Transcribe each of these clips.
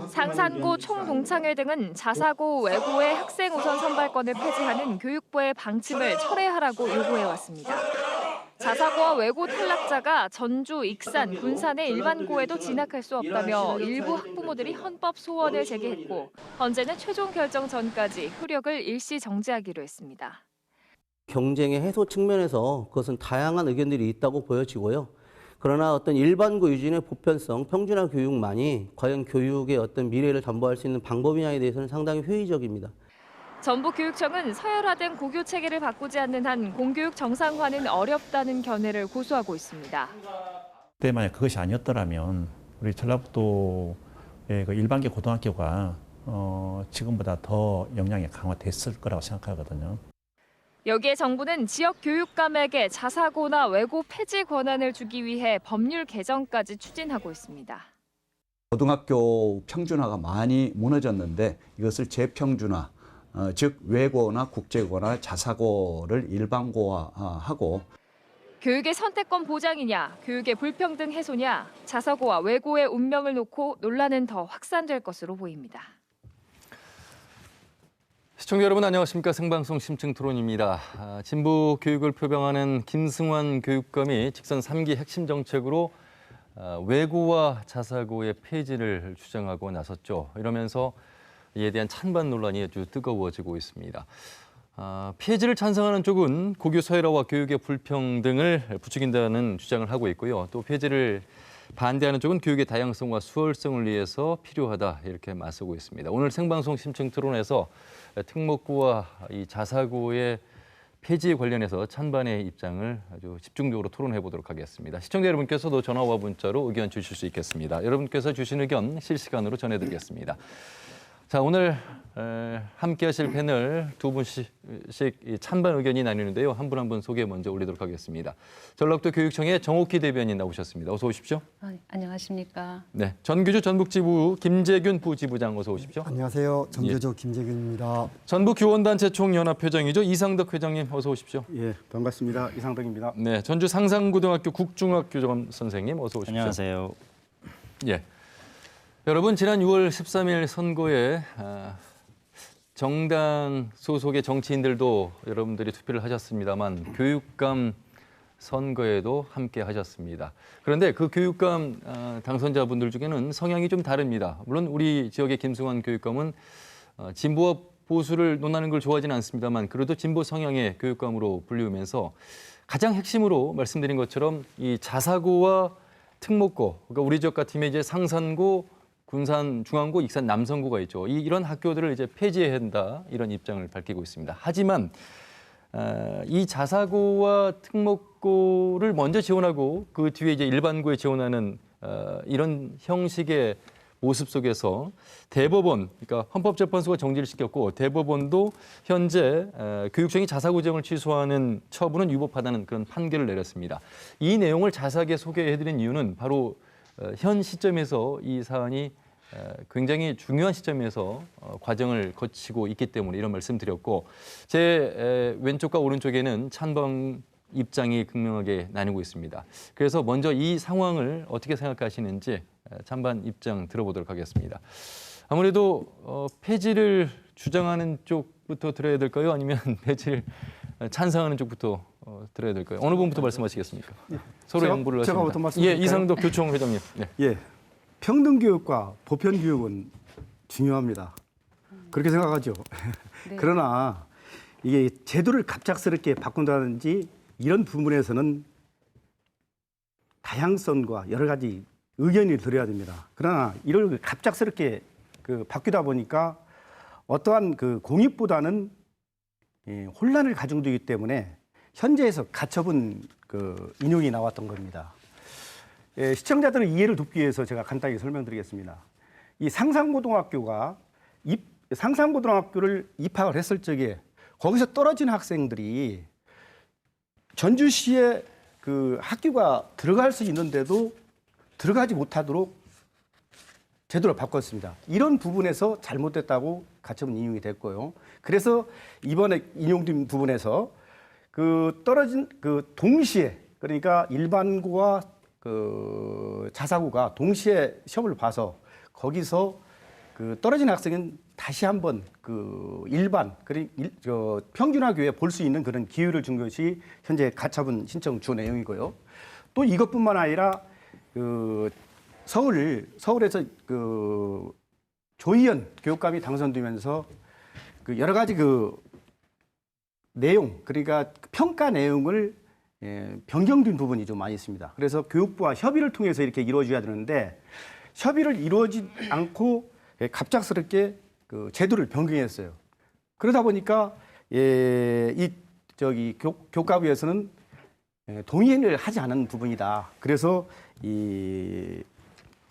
상산고 총동창회 등은 자사고 외고의 학생 우선 선발권을 폐지하는 교육부의 방침을 철회하라고 요구해왔습니다. 자사고와 외고 탈락자가 전주, 익산, 군산의 일반고에도 진학할 수 없다며 일부 학부모들이 헌법 소원을 제기했고 헌재는 최종 결정 전까지 효력을 일시 정지하기로 했습니다. 경쟁의 해소 측면에서 그것은 다양한 의견들이 있다고 보여지고요. 그러나 어떤 일반고 유진의 보편성, 평준화 교육만이 과연 교육의 어떤 미래를 담보할 수 있는 방법이냐에 대해서는 상당히 회의적입니다. 전북교육청은 서열화된 고교 체계를 바꾸지 않는 한 공교육 정상화는 어렵다는 견해를 고수하고 있습니다. 그때 만약 그것이 아니었더라면 우리 전라북도의 그 일반계 고등학교가 지금보다 더 역량이 강화됐을 거라고 생각하거든요. 여기에 정부는 지역 교육감에게 자사고나 외고 폐지 권한을 주기 위해 법률 개정까지 추진하고 있습니다. 고등학교 평준화가 많이 무너졌는데 이것을 재평준화, 즉 외고나 국제고나 자사고를 일반고화하고 교육의 선택권 보장이냐, 교육의 불평등 해소냐, 자사고와 외고의 운명을 놓고 논란은 더 확산될 것으로 보입니다. 시청자 여러분 안녕하십니까. 생방송 심층토론입니다. 진보 교육을 표방하는 김승환 교육감이 직선 3기 핵심 정책으로 외고와 자사고의 폐지를 주장하고 나섰죠. 이러면서 이에 대한 찬반 논란이 아주 뜨거워지고 있습니다. 폐지를 찬성하는 쪽은 고교 서열화와 교육의 불평등을 부추긴다는 주장을 하고 있고요. 또 폐지를 반대하는 쪽은 교육의 다양성과 수월성을 위해서 필요하다 이렇게 맞서고 있습니다. 오늘 생방송 심층 토론에서 특목고와 이 자사고의 폐지에 관련해서 찬반의 입장을 아주 집중적으로 토론해 보도록 하겠습니다. 시청자 여러분께서도 전화와 문자로 의견 주실 수 있겠습니다. 여러분께서 주신 의견 실시간으로 전해드리겠습니다. 자, 오늘 함께 하실 패널 두 분씩 찬반 의견이 나뉘는데요. 한 분 한 분 소개 먼저 올리도록 하겠습니다. 전라북도 교육청의 정옥희 대변인 나오셨습니다. 어서 오십시오. 안녕하십니까. 네, 전교조 전북지부 김재균 부지부장 어서 오십시오. 안녕하세요. 전교조 김재균입니다. 전북교원단체 총연합회장이죠. 이상덕 회장님 어서 오십시오. 예, 반갑습니다. 이상덕입니다. 네, 전주 상산고등학교 국중학교점 선생님 어서 오십시오. 안녕하세요. 예. 여러분 지난 6월 13일 선거에 정당 소속의 정치인들도 여러분들이 투표를 하셨습니다만 교육감 선거에도 함께 하셨습니다. 그런데 그 교육감 당선자분들 중에는 성향이 좀 다릅니다. 물론 우리 지역의 김승환 교육감은 진보와 보수를 논하는 걸 좋아하지는 않습니다만 그래도 진보 성향의 교육감으로 불리우면서 가장 핵심으로 말씀드린 것처럼 이 자사고와 특목고, 그러니까 우리 지역 같으면 이제 상산고, 군산 중앙고, 익산 남성고가 있죠. 이런 학교들을 이제 폐지해야 한다 이런 입장을 밝히고 있습니다. 하지만 이 자사고와 특목고를 먼저 지원하고 그 뒤에 이제 일반고에 지원하는 이런 형식의 모습 속에서 대법원, 그러니까 헌법재판소가 정지를 시켰고 대법원도 현재 교육청이 자사고 지정을 취소하는 처분은 위법하다는 그런 판결을 내렸습니다. 이 내용을 자세하게 소개해드린 이유는 바로 현 시점에서 이 사안이 굉장히 중요한 시점에서 과정을 거치고 있기 때문에 이런 말씀 드렸고 제 왼쪽과 오른쪽에는 찬반 입장이 극명하게 나뉘고 있습니다. 그래서 먼저 이 상황을 어떻게 생각하시는지 찬반 입장 들어보도록 하겠습니다. 아무래도 폐지를 주장하는 쪽부터 들어야 될까요? 아니면 폐지를 찬성하는 쪽부터 들어야 될까요? 어느 분부터 말씀하시겠습니까? 서로 양보를 하십니다. 제가부터 말씀드릴까요? 예, 이상덕 교총 회장님. 네. 예, 평등교육과 보편교육은 중요합니다. 그렇게 생각하죠. 네. 그러나 이게 제도를 갑작스럽게 바꾼다든지 이런 부분에서는 다양성과 여러 가지 의견이 들어야 됩니다. 그러나 이걸 갑작스럽게 바뀌다 보니까 어떠한 공익보다는 혼란을 가중되기 때문에 현재에서 가처분 인용이 나왔던 겁니다. 시청자들의 이해를 돕기 위해서 제가 간단히 설명드리겠습니다. 이 상산고등학교를 입학을 했을 적에 거기서 떨어진 학생들이 전주시에 학교가 들어갈 수 있는데도 들어가지 못하도록 제도를 바꿨습니다. 이런 부분에서 잘못됐다고 가처분 인용이 됐고요. 그래서 이번에 인용된 부분에서 떨어진 동시에 그러니까 일반고와 자사고가 동시에 시험을 봐서 거기서 그 떨어진 학생은 다시 한번 그 일반 평준화 교육에 볼 수 있는 그런 기회를 준 것이 현재 가처분 신청 주 내용이고요. 또 이것뿐만 아니라 그 서울에서 그 조희연 교육감이 당선되면서 그 여러 가지 그 내용, 그러니까 평가 내용을 변경된 부분이 좀 많이 있습니다. 그래서 교육부와 협의를 통해서 이렇게 이루어져야 되는데 협의를 이루어지지 않고 갑작스럽게 그 제도를 변경했어요. 그러다 보니까 교과부에서는 동의를 하지 않은 부분이다. 그래서 이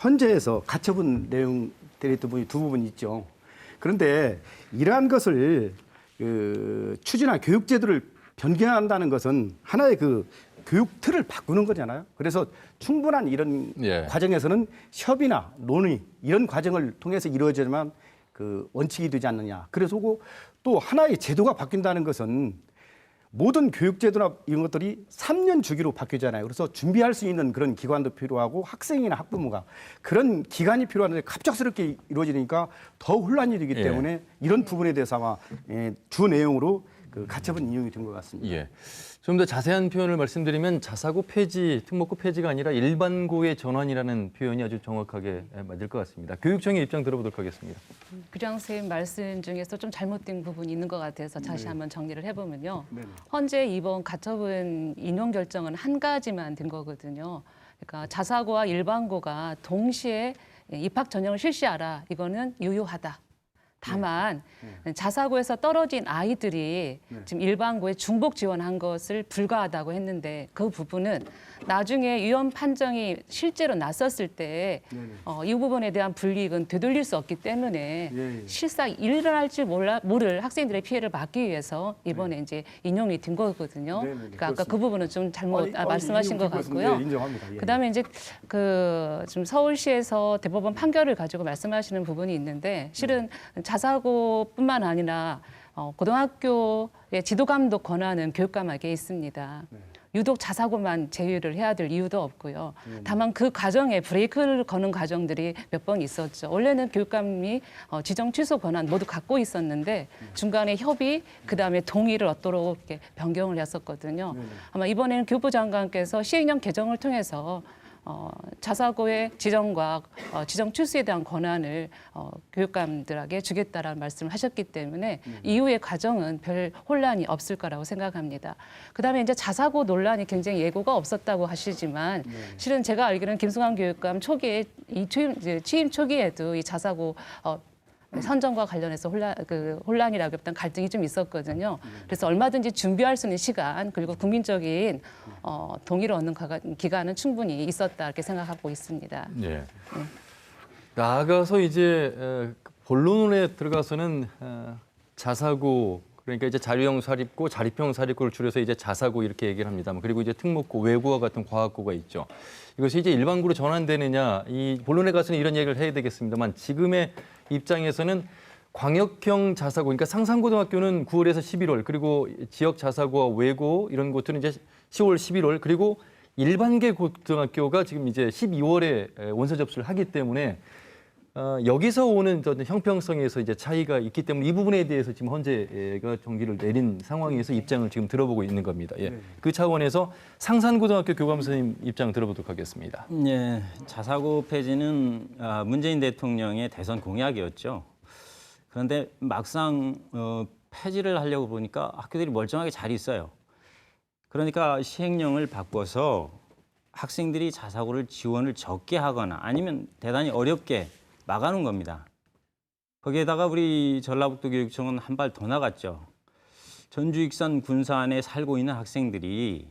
헌재에서 가처분 내용들이 두 부분이 있죠. 그런데 이러한 것을 추진한 교육 제도를 변경한다는 것은 하나의 그 교육 틀을 바꾸는 거잖아요. 그래서 충분한 이런 과정에서는 협의나 논의 이런 과정을 통해서 이루어져야만 그 원칙이 되지 않느냐. 그래서 또 하나의 제도가 바뀐다는 것은 모든 교육 제도나 이런 것들이 3년 주기로 바뀌잖아요. 그래서 준비할 수 있는 그런 기관도 필요하고 학생이나 학부모가 그런 기간이 필요한데 갑작스럽게 이루어지니까 더 혼란이 되기 때문에 이런 부분에 대해서 아마 주 내용으로 그 가처분 인용이 된 것 같습니다. 예. 좀 더 자세한 표현을 말씀드리면 자사고 폐지, 특목고 폐지가 아니라 일반고의 전환이라는 표현이 아주 정확하게 맞을 것 같습니다. 교육청의 입장 들어보도록 하겠습니다. 규장 선생님 말씀 중에서 좀 잘못된 부분이 있는 것 같아서 다시 한번 정리를 해보면요. 네네. 헌재 이번 가처분 인용 결정은 한 가지만 된 거거든요. 그러니까 자사고와 일반고가 동시에 입학 전형을 실시하라. 이거는 유효하다. 다만 자사고에서 떨어진 아이들이 지금 일반고에 중복 지원한 것을 불가하다고 했는데 그 부분은 나중에 위헌 판정이 실제로 났었을 때 이 부분에 대한 불이익은 되돌릴 수 없기 때문에 실상 일어날지 모를 학생들의 피해를 막기 위해서 이번에 이제 인용이 된 거거든요. 그러니까 아까 그 부분은 좀 잘못 말씀하신 것 같고요. 인정합니다. 그다음에 이제 지금 서울시에서 대법원 판결을 가지고 말씀하시는 부분이 있는데 실은 자사고뿐만 아니라 고등학교의 지도감독 권한은 교육감에게 있습니다. 유독 자사고만 제외를 해야 될 이유도 없고요. 다만 그 과정에 브레이크를 거는 과정들이 몇 번 있었죠. 원래는 교육감이 지정 취소 권한 모두 갖고 있었는데 중간에 협의, 그다음에 동의를 얻도록 이렇게 변경을 했었거든요. 아마 이번에는 교육부 장관께서 시행령 개정을 통해서 자사고의 지정과 지정 취소에 대한 권한을 교육감들에게 주겠다라는 말씀을 하셨기 때문에 이후의 과정은 별 혼란이 없을 거라고 생각합니다. 그다음에 이제 자사고 논란이 굉장히 예고가 없었다고 하시지만 실은 제가 알기로는 김승환 교육감 초기에 취임 초기에도 이 자사고 선정과 관련해서 혼란이라고 했던 갈등이 좀 있었거든요. 그래서 얼마든지 준비할 수 있는 시간 그리고 국민적인 동의를 얻는 기간은 충분히 있었다 이렇게 생각하고 있습니다. 네. 나아가서 이제 본론에 들어가서는 자사고 그러니까 이제 자유형 사립고, 자립형 사립고를 줄여서 이제 자사고 이렇게 얘기를 합니다만 그리고 이제 특목고, 외고와 같은 과학고가 있죠. 이것이 이제 일반고로 전환되느냐, 이 본론에 가서는 이런 얘기를 해야 되겠습니다만 지금의 입장에서는 광역형 자사고, 그러니까 상산고등학교는 9월에서 11월, 그리고 지역 자사고와 외고 이런 곳들은 이제 10월, 11월, 그리고 일반계 고등학교가 지금 이제 12월에 원서 접수를 하기 때문에 여기서 오는 형평성에서 이제 차이가 있기 때문에 이 부분에 대해서 지금 헌재가 정기를 내린 상황에서 입장을 지금 들어보고 있는 겁니다. 예. 그 차원에서 상산고등학교 교감 선생님 입장 들어보도록 하겠습니다. 예, 자사고 폐지는 문재인 대통령의 대선 공약이었죠. 그런데 막상 폐지를 하려고 보니까 학교들이 멀쩡하게 잘 있어요. 그러니까 시행령을 바꿔서 학생들이 자사고를 지원을 적게 하거나 아니면 대단히 어렵게 막아놓은 겁니다. 거기에다가 우리 전라북도 교육청은 한 발 더 나갔죠. 전주 익산 군산에 살고 있는 학생들이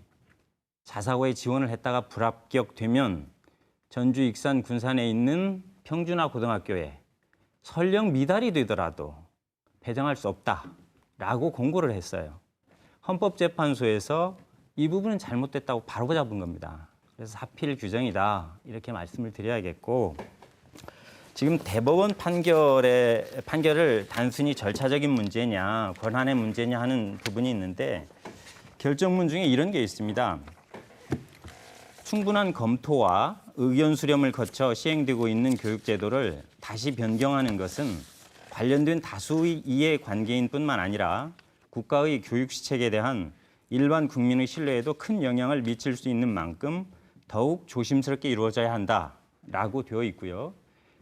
자사고에 지원을 했다가 불합격되면 전주 익산 군산에 있는 평준화 고등학교에 설령 미달이 되더라도 배정할 수 없다라고 공고를 했어요. 헌법재판소에서 이 부분은 잘못됐다고 바로 잡은 겁니다. 그래서 하필 규정이다 이렇게 말씀을 드려야겠고, 지금 대법원 판결을 단순히 절차적인 문제냐 권한의 문제냐 하는 부분이 있는데 결정문 중에 이런 게 있습니다. 충분한 검토와 의견 수렴을 거쳐 시행되고 있는 교육제도를 다시 변경하는 것은 관련된 다수의 이해관계인뿐만 아니라 국가의 교육 시책에 대한 일반 국민의 신뢰에도 큰 영향을 미칠 수 있는 만큼 더욱 조심스럽게 이루어져야 한다라고 되어 있고요.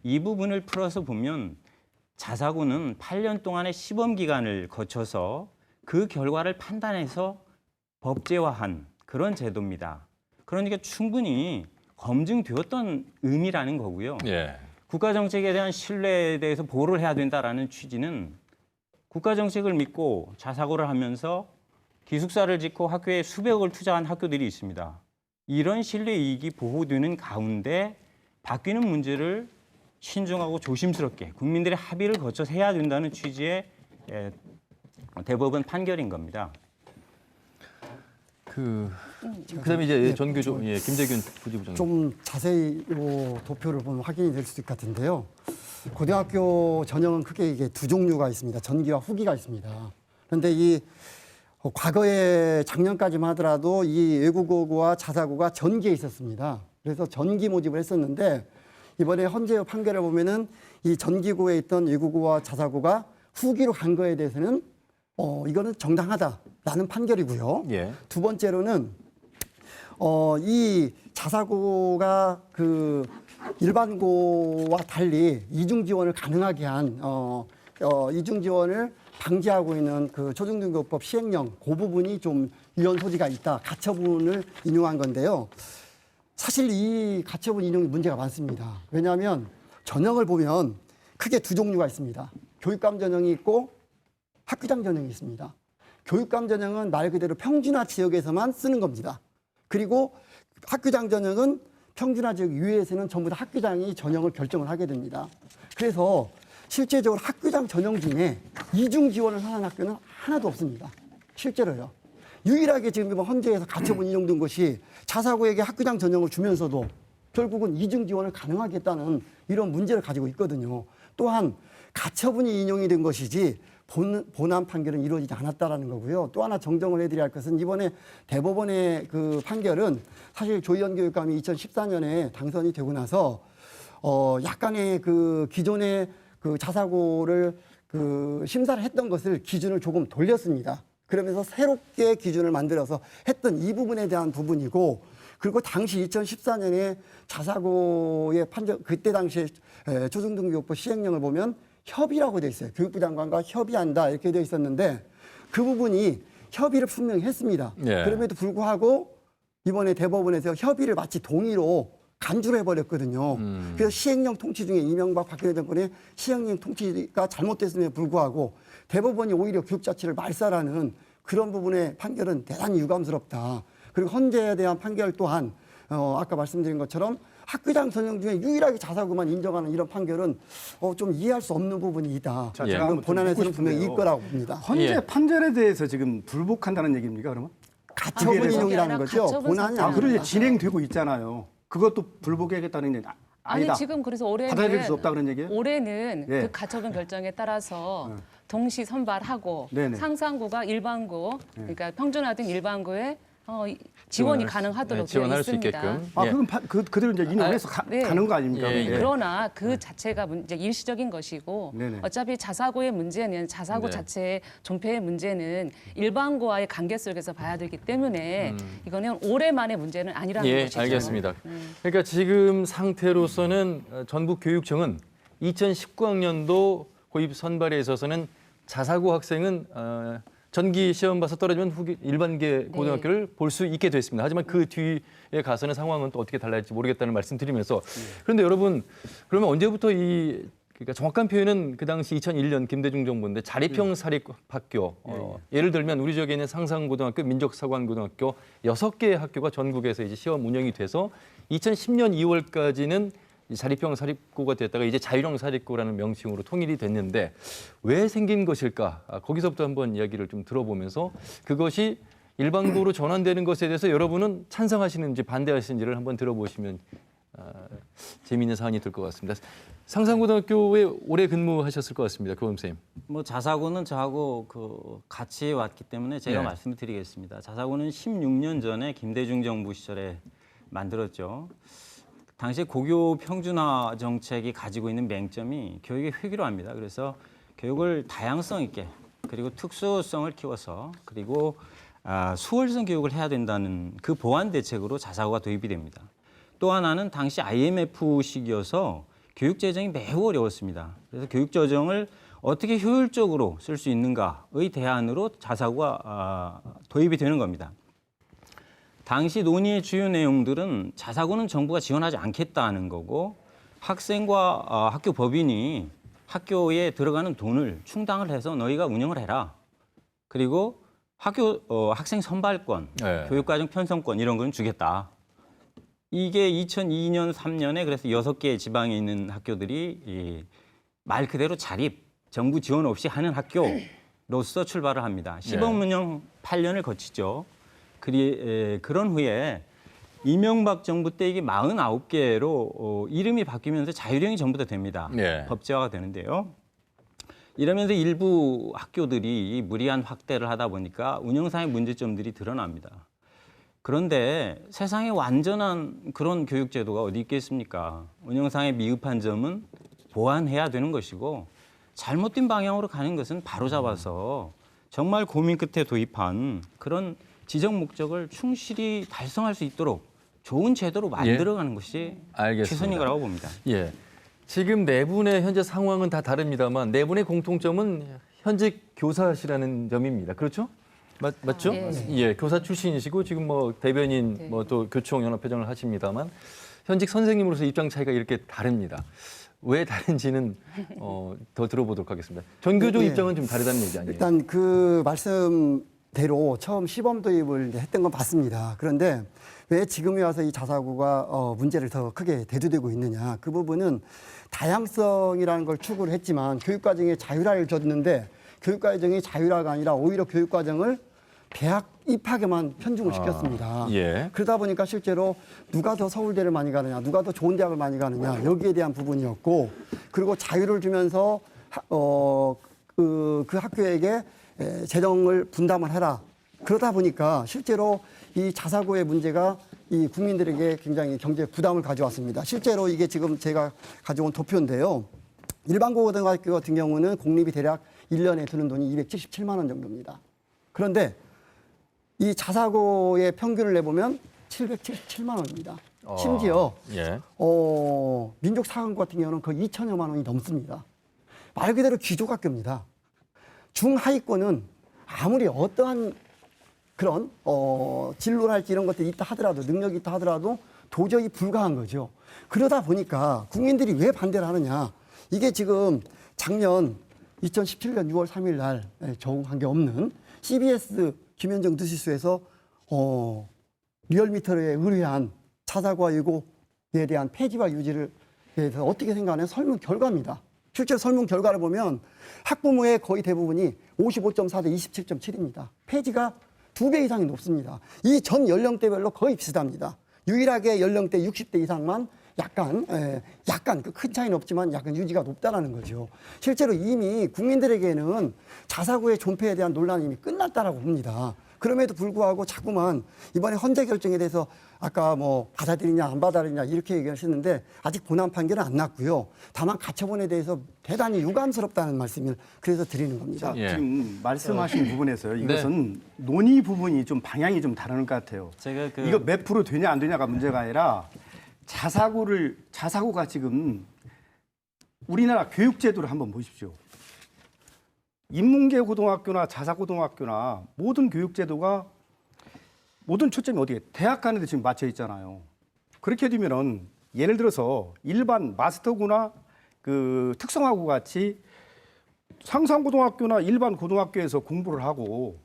이 부분을 풀어서 보면 자사고는 8년 동안의 시범 기간을 거쳐서 그 결과를 판단해서 법제화한 그런 제도입니다. 그러니까 충분히 검증되었던 의미라는 거고요. 예. 국가 정책에 대한 신뢰에 대해서 보호를 해야 된다라는 취지는 국가 정책을 믿고 자사고를 하면서 기숙사를 짓고 학교에 수백억을 투자한 학교들이 있습니다. 이런 신뢰 이익이 보호되는 가운데 바뀌는 문제를 신중하고 조심스럽게 국민들의 합의를 거쳐서 해야 된다는 취지의 대법원 판결인 겁니다. 그다음에 이제 전교조 김재균 부지부장님. 좀 자세히 이 도표를 보면 확인이 될 수도 있을 것 같은데요. 고등학교 전형은 크게 이게 두 종류가 있습니다. 전기와 후기가 있습니다. 그런데 이 과거에 작년까지만 하더라도 이 외국어고와 자사고가 전기에 있었습니다. 그래서 전기 모집을 했었는데 이번에 헌재의 판결을 보면은 이 전기고에 있던 외국어와 자사고가 후기로 간 거에 대해서는 이거는 정당하다라는 판결이고요. 예. 두 번째로는 이 자사고가 그 일반고와 달리 이중 지원을 가능하게 한 이중 지원을 방지하고 있는 그 초중등교법 시행령 그 부분이 좀 유연 소지가 있다. 가처분을 인용한 건데요. 사실 이 가처분 인용이 문제가 많습니다. 왜냐하면 전형을 보면 크게 두 종류가 있습니다. 교육감 전형이 있고 학교장 전형이 있습니다. 교육감 전형은 말 그대로 평준화 지역에서만 쓰는 겁니다. 그리고 학교장 전형은 평준화 지역 이외에서는 전부 다 학교장이 전형을 결정을 하게 됩니다. 그래서 실제적으로 학교장 전형 중에 이중 지원을 하는 학교는 하나도 없습니다. 실제로요. 유일하게 지금 이번 헌재에서 가처분 인용된 것이 자사고에게 학교장 전형을 주면서도 결국은 이중 지원을 가능하겠다는 이런 문제를 가지고 있거든요. 또한 가처분이 인용이 된 것이지 본안 판결은 이루어지지 않았다라는 거고요. 또 하나 정정을 해드려야 할 것은 이번에 대법원의 그 판결은 사실 조희연 교육감이 2014년에 당선이 되고 나서 약간의 그 기존의 그 자사고를 그 심사를 했던 것을 기준을 조금 돌렸습니다. 그러면서 새롭게 기준을 만들어서 했던 이 부분에 대한 부분이고, 그리고 당시 2014년에 자사고의 판정, 그때 당시에 초중등교육법 시행령을 보면 협의라고 돼 있어요. 교육부 장관과 협의한다 이렇게 돼 있었는데 그 부분이 협의를 분명히 했습니다. 예. 그럼에도 불구하고 이번에 대법원에서 협의를 마치 동의로 간주를 해버렸거든요. 그래서 시행령 통치 중에 이명박 박근혜 정권의 시행령 통치가 잘못됐음에 불구하고 대법원이 오히려 교육 자치를 말살하는 그런 부분의 판결은 대단히 유감스럽다. 그리고 헌재에 대한 판결 또한 아까 말씀드린 것처럼 학교장 전형 중에 유일하게 자사고만 인정하는 이런 판결은 좀 이해할 수 없는 부분이 있다. 자, 예. 제가 한번 본안에서는 좀 분명히 묻고 있을 거라고 봅니다. 헌재 예. 판결에 대해서 지금 불복한다는 얘기입니까, 그러면? 가처분 그게 인용이라는 거죠. 가처분 본안이 상태입니다. 그러지 아닙니다. 진행되고 있잖아요. 그것도 불복하겠다는 얘기 아니다. 아니 지금 그래서 받아들일 수 없다 그런 얘기예요? 올해는 예. 그 가처분 결정에 따라서 동시 선발하고 네네. 상상고가 일반고, 그러니까 평준화된 일반고에 지원이 가능하도록 되어 지원할 수 있습니다. 있게끔. 아, 예. 그럼 그대로 이제 인용해서 네. 가는 거 아닙니까? 예, 예. 그게? 그러나 그 자체가 이제 일시적인 것이고 네네. 어차피 자사고의 문제는 자사고 네. 자체의 존폐의 문제는 일반고와의 관계 속에서 봐야 되기 때문에 이거는 올해만의 문제는 아니라는 예, 것이죠. 알겠습니다. 그러니까 지금 상태로서는 전북교육청은 2019학년도 고입 선발에 있어서는 자사고 학생은 전기 시험 봐서 떨어지면 후기 일반계 고등학교를 볼 수 있게 됐습니다. 하지만 그 뒤에 가서는 상황은 또 어떻게 달라질지 모르겠다는 말씀 드리면서 그런데 여러분 그러면 언제부터 그러니까 정확한 표현은 그 당시 2001년 김대중 정부인데 자립형 사립학교 예를 들면 우리 지역에 있는 상상고등학교, 민족사관고등학교 6개의 학교가 전국에서 이제 시험 운영이 돼서 2010년 2월까지는 자립형 사립고가 됐다가 이제 자율형 사립고라는 명칭으로 통일이 됐는데 왜 생긴 것일까? 거기서부터 한번 이야기를 좀 들어보면서 그것이 일반고로 전환되는 것에 대해서 여러분은 찬성하시는지 반대하시는지를 한번 들어보시면 재미있는 사안이 될 것 같습니다. 상상고등학교에 오래 근무하셨을 것 같습니다. 교감 선생님. 뭐 자사고는 저하고 같이 왔기 때문에 제가 네. 말씀을 드리겠습니다. 자사고는 16년 전에 김대중 정부 시절에 만들었죠. 당시 고교 평준화 정책이 가지고 있는 맹점이 교육의 획일화입니다. 그래서 교육을 다양성 있게 그리고 특수성을 키워서 그리고 수월성 교육을 해야 된다는 그 보완 대책으로 자사고가 도입이 됩니다. 또 하나는 당시 IMF 시기여서 교육 재정이 매우 어려웠습니다. 그래서 교육 재정을 어떻게 효율적으로 쓸 수 있는가의 대안으로 자사고가 도입이 되는 겁니다. 당시 논의의 주요 내용들은 자사고는 정부가 지원하지 않겠다는 거고 학생과 학교 법인이 학교에 들어가는 돈을 충당을 해서 너희가 운영을 해라. 그리고 학생 선발권, 네. 교육과정 편성권 이런 건 주겠다. 이게 2002년, 3년에 그래서 6개 지방에 있는 학교들이 말 그대로 자립, 정부 지원 없이 하는 학교로서 출발을 합니다. 시범 운영 8년을 거치죠. 그런 후에 이명박 정부 때 이게 49개로 이름이 바뀌면서 자율형이 전부 다 됩니다. 네. 법제화가 되는데요. 이러면서 일부 학교들이 무리한 확대를 하다 보니까 운영상의 문제점들이 드러납니다. 그런데 세상에 완전한 그런 교육제도가 어디 있겠습니까? 운영상의 미흡한 점은 보완해야 되는 것이고 잘못된 방향으로 가는 것은 바로잡아서 정말 고민 끝에 도입한 그런 지적 목적을 충실히 달성할 수 있도록 좋은 제도로 만들어가는 것이 알겠습니다. 최선인 거라고 봅니다. 예. 지금 네 분의 현재 상황은 다 다릅니다만 네 분의 공통점은 현직 교사시라는 점입니다. 그렇죠? 맞죠? 예, 교사 출신이시고 지금 뭐 대변인 뭐 또 교총 연합회장을 하십니다만 현직 선생님으로서 입장 차이가 이렇게 다릅니다. 왜 다른지는 더 들어보도록 하겠습니다. 전교조 입장은 좀 다르다는 얘기 아니에요? 일단 그 말씀대로 처음 시범 도입을 이제 했던 건 맞습니다. 그런데 왜 지금에 와서 이 자사고가 문제를 더 크게 대두되고 있느냐. 그 부분은 다양성이라는 걸 추구를 했지만 교육과정에 자율화를 줬는데 교육과정이 자율화가 아니라 오히려 교육과정을 대학 입학에만 편중을 시켰습니다. 예. 그러다 보니까 실제로 누가 더 서울대를 많이 가느냐, 누가 더 좋은 대학을 많이 가느냐 여기에 대한 부분이었고 그리고 자유를 주면서 그 학교에게 재정을 분담을 해라. 그러다 보니까 실제로 이 자사고의 문제가 이 국민들에게 굉장히 경제 부담을 가져왔습니다. 실제로 이게 지금 제가 가져온 도표인데요. 일반 고등학교 같은 경우는 공립이 대략 1년에 드는 돈이 277만 원 정도입니다. 그런데 이 자사고의 평균을 내보면 777만 원입니다. 심지어 예. 민족사관고 같은 경우는 거의 2천여만 원이 넘습니다. 말 그대로 귀족학교입니다. 중하위권은 아무리 어떠한 그런 진로랄지 이런 것들이 있다 하더라도 능력이 있다 하더라도 도저히 불가한 거죠. 그러다 보니까 국민들이 왜 반대를 하느냐. 이게 지금 작년 2017년 6월 3일 날 적용한 게 없는 CBS 김현정 뉴스에서 리얼미터에 의뢰한 자사고와 예고에 대한 폐지와 유지를 대해서 어떻게 생각하냐 설문 결과입니다. 실제 설문 결과를 보면 학부모의 거의 대부분이 55.4 대 27.7입니다. 폐지가 2배 이상이 높습니다. 이 전 연령대별로 거의 비슷합니다. 유일하게 연령대 60대 이상만 약간 그 큰 차이는 없지만 약간 유지가 높다라는 거죠. 실제로 이미 국민들에게는 자사고의 존폐에 대한 논란이 이미 끝났다라고 봅니다. 그럼에도 불구하고 자꾸만 이번에 헌재 결정에 대해서 아까 뭐 받아들이냐 안 받아들이냐 이렇게 얘기하시는데 아직 본안 판결은 안 났고요. 다만 가처분에 대해서 대단히 유감스럽다는 말씀을 그래서 드리는 겁니다. 자, 예. 지금 말씀하신 부분에서요. 이것은 논의 부분이 좀 방향이 좀 다른 것 같아요. 제가 이거 몇 프로 되냐 안 되냐가 문제가 아니라 자사고가 지금 우리나라 교육제도를 한번 보십시오. 인문계 고등학교나 자사고등학교나 모든 교육제도가 모든 초점이 어디에 대학 가는 데 지금 맞춰 있잖아요. 그렇게 되면은 예를 들어서 일반 마스터고나 그 특성화고 같이 상상고등학교나 일반 고등학교에서 공부를 하고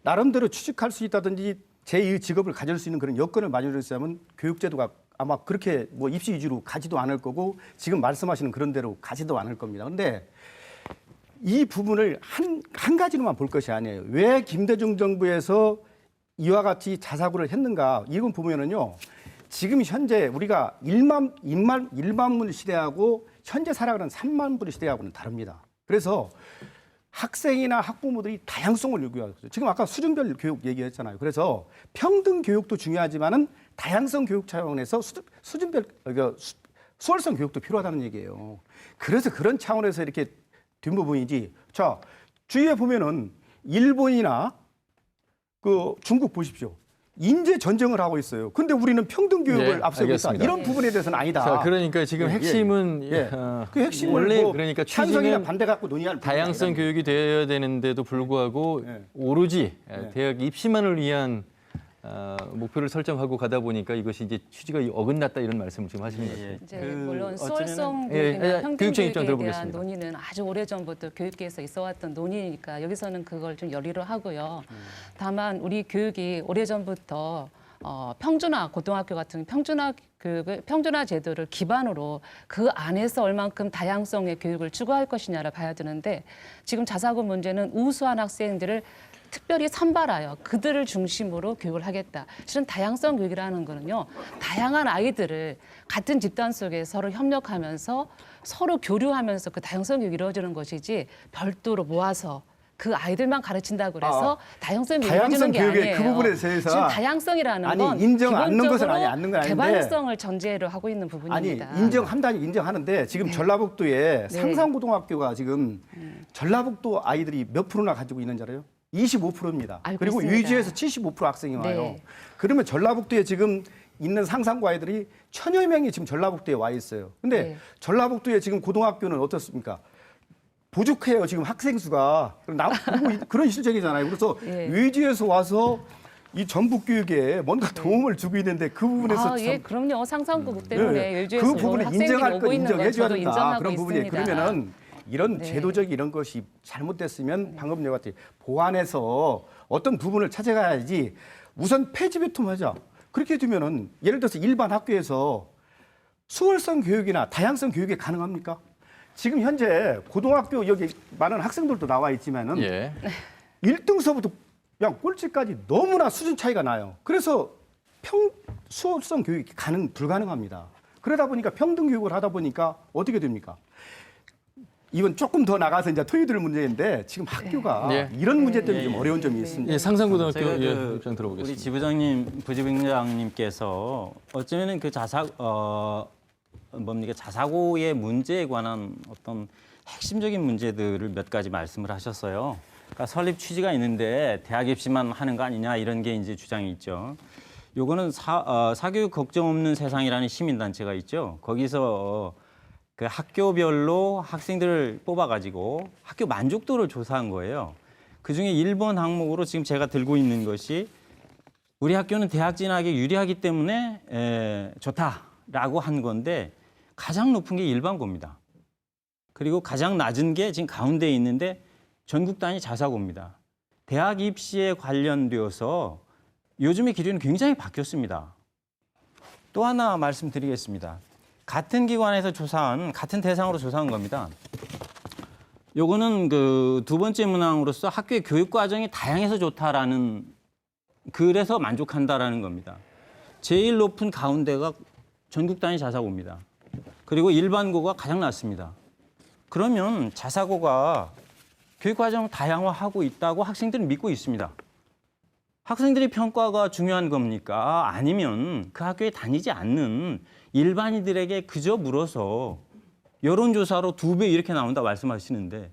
나름대로 취직할 수 있다든지 제2 직업을 가질 수 있는 그런 여건을 마련했으면 교육제도가 아마 그렇게 뭐 입시 위주로 가지도 않을 거고 지금 말씀하시는 그런 대로 가지도 않을 겁니다. 근데 이 부분을 한 가지로만 볼 것이 아니에요. 왜 김대중 정부에서 이와 같이 자사고를 했는가? 이건 보면은요. 지금 현재 우리가 1만 분 시대하고 현재 살아가는 3만 분 시대하고는 다릅니다. 그래서 학생이나 학부모들이 다양성을 요구하고 있어요. 지금 아까 수준별 교육 얘기했잖아요. 그래서 평등 교육도 중요하지만은 다양성 교육 차원에서 수준별 수월성 교육도 필요하다는 얘기예요. 그래서 그런 차원에서 이렇게 뒷부분이지. 자, 주위에 보면은 일본이나 그 중국 보십시오. 인재 전쟁을 하고 있어요. 근데 우리는 평등 교육을 네, 앞세우고 있다. 알겠습니다. 이런 부분에 대해서는 아니다. 자, 그러니까 지금 핵심은 그 핵심을 원래 뭐 그러니까 찬성이나 취지는 반대 갖고 논의할 다양성 부분이 교육이 되어야 되는데도 불구하고 네. 오로지 네. 대학 입시만을 위한 목표를 설정하고 가다 보니까 이것이 이제 취지가 어긋났다 이런 말씀을 지금 하시는 거죠. 이제 물론 수월성 예, 교육이나 평등 교육청 입장 교육에 대한 들어보겠습니다. 논의는 아주 오래전부터 교육계에서 있어왔던 논의니까 여기서는 그걸 좀 열의로 하고요. 다만 우리 교육이 오래전부터 평준화 고등학교 같은 평준화 교육을 평준화 제도를 기반으로 그 안에서 얼만큼 다양성의 교육을 추구할 것이냐를 봐야 되는데 지금 자사고 문제는 우수한 학생들을 특별히 선발하여 그들을 중심으로 교육을 하겠다. 실은 다양성 교육이라는 거는요. 다양한 아이들을 같은 집단 속에 서로 협력하면서 서로 교류하면서 그 다양성 교육이 이루어지는 것이지 별도로 모아서 그 아이들만 가르친다고 그래서 다양성 교육이 이루어지는 게 교육의 아니에요. 그 부분에 대해서 지금 다양성이라는 아니, 건 인정 않는 것은 기본적으로 않는 건 아닌데 개발성을 전제로 하고 있는 부분입니다. 아니 인정한다니 인정하는데 지금 전라북도에 상상고등학교가 지금 전라북도 아이들이 몇 프로나 가지고 있는 줄 알아요? 25%입니다. 알고 그리고 있습니다. 위주에서 75% 학생이 와요. 네. 그러면 전라북도에 지금 있는 상상고 아이들이 1000여 명이 지금 전라북도에 와 있어요. 근데 네. 전라북도에 지금 고등학교는 어떻습니까? 부족해요. 지금 학생 수가. 그런 실정이잖아요. 그래서 예. 위주에서 와서 이 전북 교육에 뭔가 도움을 주고 있는데 그 부분에서 예, 그럼요. 상상고 때문에 외주에서 그 부분을 학생들이 인정할 오고 건 있는 건 인정해줘야 저도 된다. 인정하고 그런 부분이 있습니다. 그러면은 이런 네. 제도적 이런 것이 잘못됐으면 방금 여같이 보완해서 어떤 부분을 찾아가야지 우선 폐지 배통하자. 그렇게 되면은 예를 들어서 일반 학교에서 수월성 교육이나 다양성 교육이 가능합니까? 지금 현재 고등학교 여기 많은 학생들도 나와 있지만은 예. 1등서부터 그냥 꼴찌까지 너무나 수준 차이가 나요. 그래서 수월성 교육이 불가능합니다. 그러다 보니까 평등 교육을 하다 보니까 어떻게 됩니까? 이건 조금 더 나가서 이제 토요일 문제인데 지금 학교가 네. 이런 문제 때문에 좀 어려운 점이 있습니다. 예, 상상고등학교 제가 그 입장 들어보겠습니다. 우리 지부장님, 부지부장님께서 어쩌면은 그 자사고의 문제에 관한 어떤 핵심적인 문제들을 몇 가지 말씀을 하셨어요. 그러니까 설립 취지가 있는데 대학 입시만 하는 거 아니냐 이런 게 이제 주장이 있죠. 요거는 사교육 걱정 없는 세상이라는 시민단체가 있죠. 거기서 그 학교별로 학생들을 뽑아가지고 학교 만족도를 조사한 거예요. 그중에 1번 항목으로 지금 제가 들고 있는 것이 우리 학교는 대학 진학에 유리하기 때문에 좋다라고 한 건데 가장 높은 게 일반고입니다. 그리고 가장 낮은 게 지금 가운데에 있는데 전국 단위 자사고입니다. 대학 입시에 관련되어서 요즘의 기준이 굉장히 바뀌었습니다. 또 하나 말씀드리겠습니다. 같은 기관에서 조사한 같은 대상으로 조사한 겁니다. 요거는 그 두 번째 문항으로서 학교의 교육 과정이 다양해서 좋다라는 그래서 만족한다라는 겁니다. 제일 높은 가운데가 전국 단위 자사고입니다. 그리고 일반고가 가장 낮습니다. 그러면 자사고가 교육 과정을 다양화하고 있다고 학생들은 믿고 있습니다. 학생들의 평가가 중요한 겁니까? 아니면 그 학교에 다니지 않는 일반인들에게 그저 물어서 여론조사로 2배 이렇게 나온다 말씀하시는데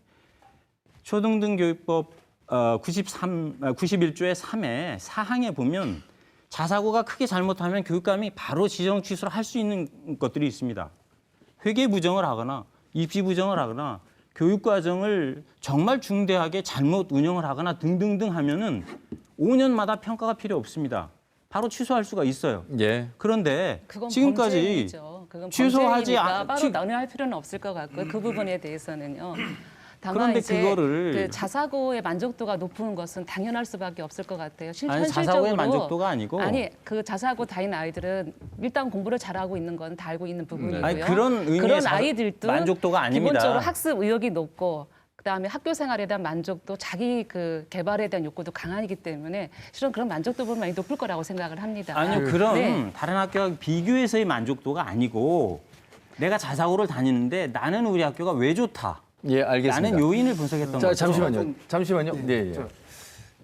초등등교육법 91조의 3에 4항에 보면 자사고가 크게 잘못하면 교육감이 바로 지정 취소를 할 수 있는 것들이 있습니다. 회계 부정을 하거나 입시 부정을 하거나 교육 과정을 정말 중대하게 잘못 운영을 하거나 등등등 하면은 5년마다 평가가 필요 없습니다. 바로 취소할 수가 있어요. 예. 그런데 그건 지금까지 범죄이죠. 그건 취소하지 범죄이니까 따로 않 논의할 필요는 없을 것 같고요. 그 부분에 대해서는요. 다만 그런데 이제 그거를 그 자사고의 만족도가 높은 것은 당연할 수밖에 없을 것 같아요. 아니, 현실적으로 자사고의 만족도가 아니고 아니 그 자사고 다닌 아이들은 일단 공부를 잘하고 있는 건 다 알고 있는 부분이고요. 아니, 그런 의미의 그런 아이들도 만족도가 아닙니다. 기본적으로 학습 의욕이 높고 그다음에 학교 생활에 대한 만족도, 자기 그 개발에 대한 욕구도 강하기 때문에 실은 그런 만족도가 많이 높을 거라고 생각을 합니다. 아니요, 그런 네. 다른 학교와 비교해서의 만족도가 아니고 내가 자사고를 다니는데 나는 우리 학교가 왜 좋다. 예, 알겠습니다. 라는 요인을 분석했던 자, 거죠. 잠시만요. 잠시만요. 네, 예.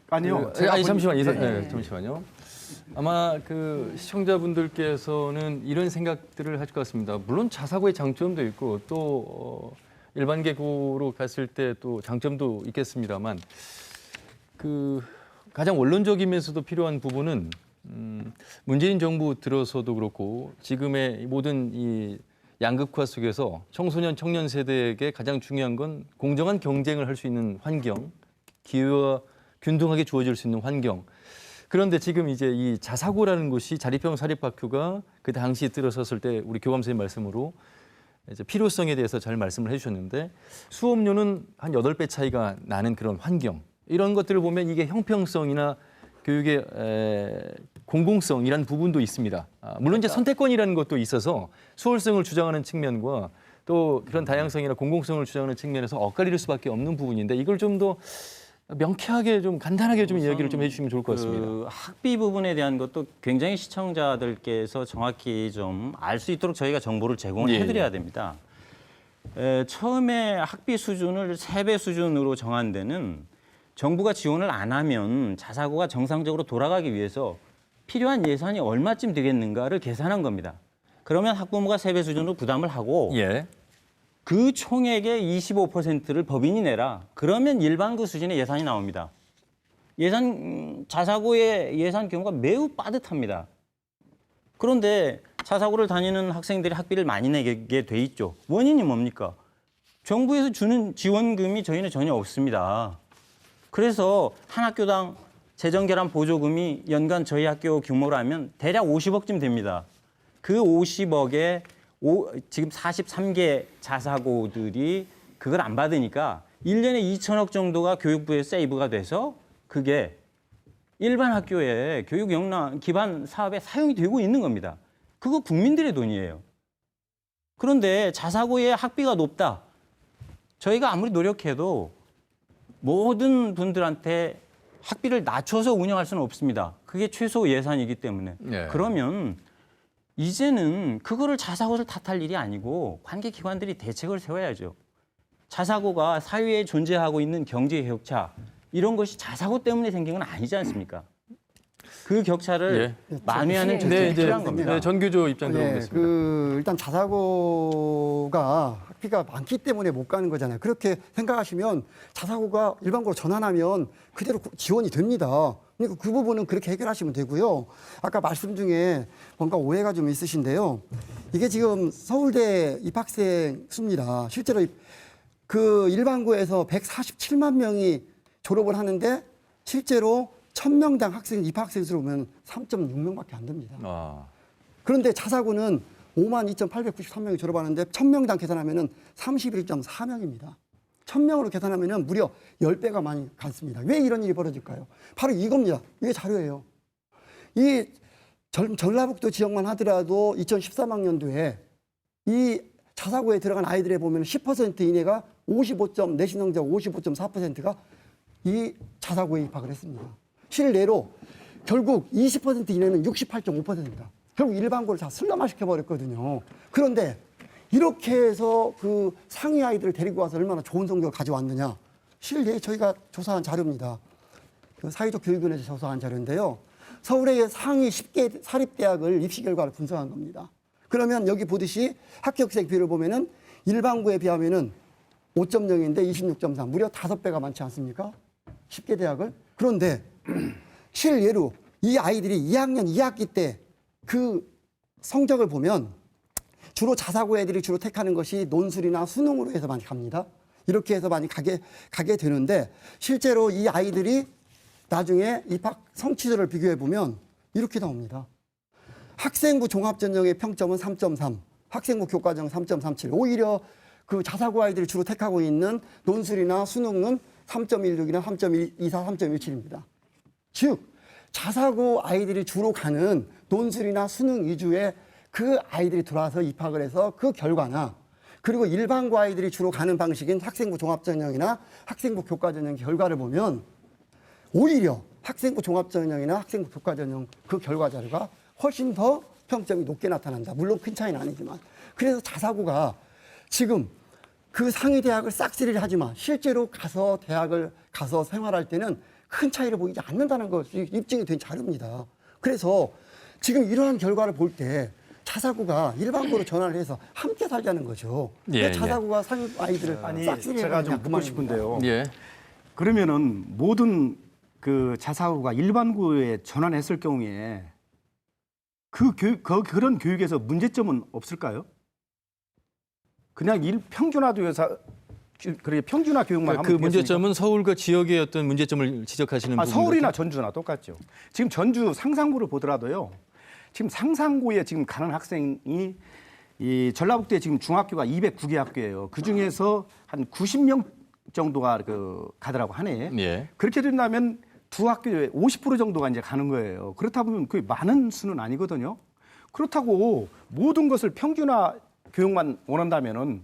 아니요. 아니, 잠시만요. 네. 잠시만요. 아마 그 시청자분들께서는 이런 생각들을 하실 것 같습니다. 물론 자사고의 장점도 있고 또 일반 계고로 갔을 때 또 장점도 있겠습니다만 그 가장 원론적이면서도 필요한 부분은 문재인 정부 들어서도 그렇고 지금의 모든 이 양극화 속에서 청소년 청년 세대에게 가장 중요한 건 공정한 경쟁을 할 수 있는 환경, 기회와 균등하게 주어질 수 있는 환경. 그런데 지금 이제 이 자사고라는 것이 자립형 사립학교가 그 당시 들어섰을 때 우리 교감 선생님 말씀으로 이제 필요성에 대해서 잘 말씀을 해주셨는데 수업료는 한 8배 차이가 나는 그런 환경. 이런 것들을 보면 이게 형평성이나 교육의 공공성이라는 부분도 있습니다. 물론 이제 선택권이라는 것도 있어서 수월성을 주장하는 측면과 또 그런 다양성이나 공공성을 주장하는 측면에서 엇갈릴 수밖에 없는 부분인데 이걸 좀 더 명쾌하게 좀 간단하게 좀 이야기를 좀 해주시면 좋을 것 같습니다. 그 학비 부분에 대한 것도 굉장히 시청자들께서 정확히 좀 알 수 있도록 저희가 정보를 제공을 해드려야 됩니다. 처음에 학비 수준을 3배 수준으로 정한 데는 정부가 지원을 안 하면 자사고가 정상적으로 돌아가기 위해서 필요한 예산이 얼마쯤 되겠는가를 계산한 겁니다. 그러면 학부모가 3배 수준으로 부담을 하고 예. 그 총액의 25%를 법인이 내라. 그러면 일반고 수준의 예산이 나옵니다. 자사고의 예산 경우가 매우 빠듯합니다. 그런데 자사고를 다니는 학생들이 학비를 많이 내게 돼 있죠. 원인이 뭡니까? 정부에서 주는 지원금이 저희는 전혀 없습니다. 그래서 한 학교당 재정결함 보조금이 연간 저희 학교 규모라면 대략 50억쯤 됩니다. 그 50억에 지금 43개 자사고들이 그걸 안 받으니까 1년에 2천억 정도가 교육부에 세이브가 돼서 그게 일반 학교의 교육 역량 기반 사업에 사용이 되고 있는 겁니다. 그거 국민들의 돈이에요. 그런데 자사고의 학비가 높다. 저희가 아무리 노력해도 모든 분들한테 학비를 낮춰서 운영할 수는 없습니다. 그게 최소 예산이기 때문에. 네. 그러면 이제는 그거를 자사고를 탓할 일이 아니고 관계기관들이 대책을 세워야죠. 자사고가 사회에 존재하고 있는 경제 격차 이런 것이 자사고 때문에 생긴 건 아니지 않습니까? 그 격차를 만회하는 정책이 필요한 겁니다. 네, 전교조 입장 들어보겠습니다. 일단 자사고가 학비가 많기 때문에 못 가는 거잖아요. 그렇게 생각하시면 자사고가 일반고로 전환하면 그대로 지원이 됩니다. 그러니까 그 부분은 그렇게 해결하시면 되고요. 아까 말씀 중에 뭔가 오해가 좀 있으신데요. 이게 지금 서울대 입학생 수입니다. 실제로 그 일반고에서 147만 명이 졸업을 하는데 실제로 1000명당 입학생 수로 보면 3.6명밖에 안 됩니다. 그런데 자사고는 52,893명이 졸업하는데 1000명당 계산하면 31.4명입니다. 1000명으로 계산하면 무려 10배가 많이 갔습니다. 왜 이런 일이 벌어질까요? 바로 이겁니다. 이게 자료예요. 이 전라북도 지역만 하더라도 2013학년도에 이 자사고에 들어간 아이들에 보면 10% 이내가 55점, 내신 성적 55.4%가 이 자사고에 입학을 했습니다. 실내로 결국 20% 이내는 68.5%입니다. 결국 일반고를 다 슬럼화시켜버렸거든요. 그런데 이렇게 해서 그 상위 아이들을 데리고 와서 얼마나 좋은 성적을 가져왔느냐. 실내에 저희가 조사한 자료입니다. 그 사회적 교육위원회에서 조사한 자료인데요. 서울의 상위 10개 사립대학을 입시 결과를 분석한 겁니다. 그러면 여기 보듯이 합격생 비율을 보면은 일반고에 비하면은 5.0인데 26.3, 무려 5배가 많지 않습니까? 10개 대학을. 그런데 실예로 이 아이들이 2학년 2학기 때 그 성적을 보면 주로 자사고 애들이 주로 택하는 것이 논술이나 수능으로 해서 많이 갑니다. 이렇게 해서 많이 가게 되는데 실제로 이 아이들이 나중에 입학 성취도를 비교해 보면 이렇게 나옵니다. 학생부 종합전형의 평점은 3.3, 학생부 교과정 3.37. 오히려 그 자사고 아이들이 주로 택하고 있는 논술이나 수능은 3.16이나 3.24, 3.17입니다. 즉 자사고 아이들이 주로 가는 논술이나 수능 위주의 그 아이들이 들어와서 입학을 해서 그 결과나 그리고 일반고 아이들이 주로 가는 방식인 학생부 종합전형이나 학생부 교과전형 결과를 보면 오히려 학생부 종합전형이나 학생부 교과전형 그 결과 자료가 훨씬 더 평점이 높게 나타난다. 물론 큰 차이는 아니지만. 그래서 자사고가 지금 그 상위 대학을 싹쓸이를 하지만 실제로 가서 대학을 가서 생활할 때는 큰 차이를 보이지 않는다는 것이 입증이 된 자료입니다. 그래서 지금 이러한 결과를 볼 때 자사고가 일반고로 전환을 해서 함께 살자는 거죠. 예, 왜 자사고가 상위 아이들을 아니 싹쓸이 제가 좀 해버리냐, 그 묻고 싶은데요. 예. 그러면은 모든 그 자사고가 일반고에 전환했을 경우에 그런 교육에서 문제점은 없을까요? 그냥 평준화돼서 그래 평준화 교육만 그 하면 문제점은 서울과 지역의 어떤 문제점을 지적하시는 부분. 서울이나 전주나 똑같죠. 지금 전주 상산고를 보더라도요. 지금 상산고에 지금 가는 학생이 이 전라북도에 지금 중학교가 209개 학교예요. 그 중에서 한 90명 정도가 가더라고 한 해에. 예. 그렇게 된다면 두 학교에 50% 정도가 이제 가는 거예요. 그렇다 보면 그게 많은 수는 아니거든요. 그렇다고 모든 것을 평준화 교육만 원한다면은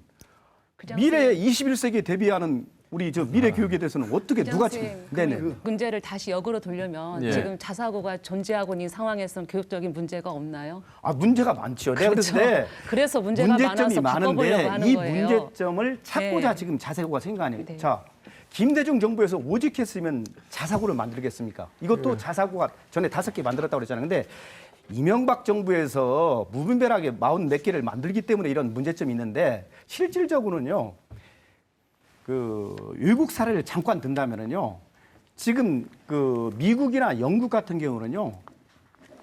미래 21세기에 대비하는 우리 미래 교육에 대해서는 어떻게 누가 지금 문제를 다시 역으로 돌려면 예. 지금 자사고가 존재하고 있는 상황에서는 교육적인 문제가 없나요? 문제가 많죠. 내가 그렇죠. 그랬을 때 그래서 문제가 문제점이 많아서 바꿔보려고 많은데 하는 이 거예요. 문제점을 찾고자 네. 지금 자사고가 생각하네요. 네. 자, 김대중 정부에서 오직했으면 자사고를 만들겠습니까? 이것도 자사고가 전에 5개 만들었다고 그랬잖아요. 근데 이명박 정부에서 무분별하게 40몇 개를 만들기 때문에 이런 문제점이 있는데 실질적으로는요. 외국 사례를 잠깐 든다면은요. 지금 미국이나 영국 같은 경우는요.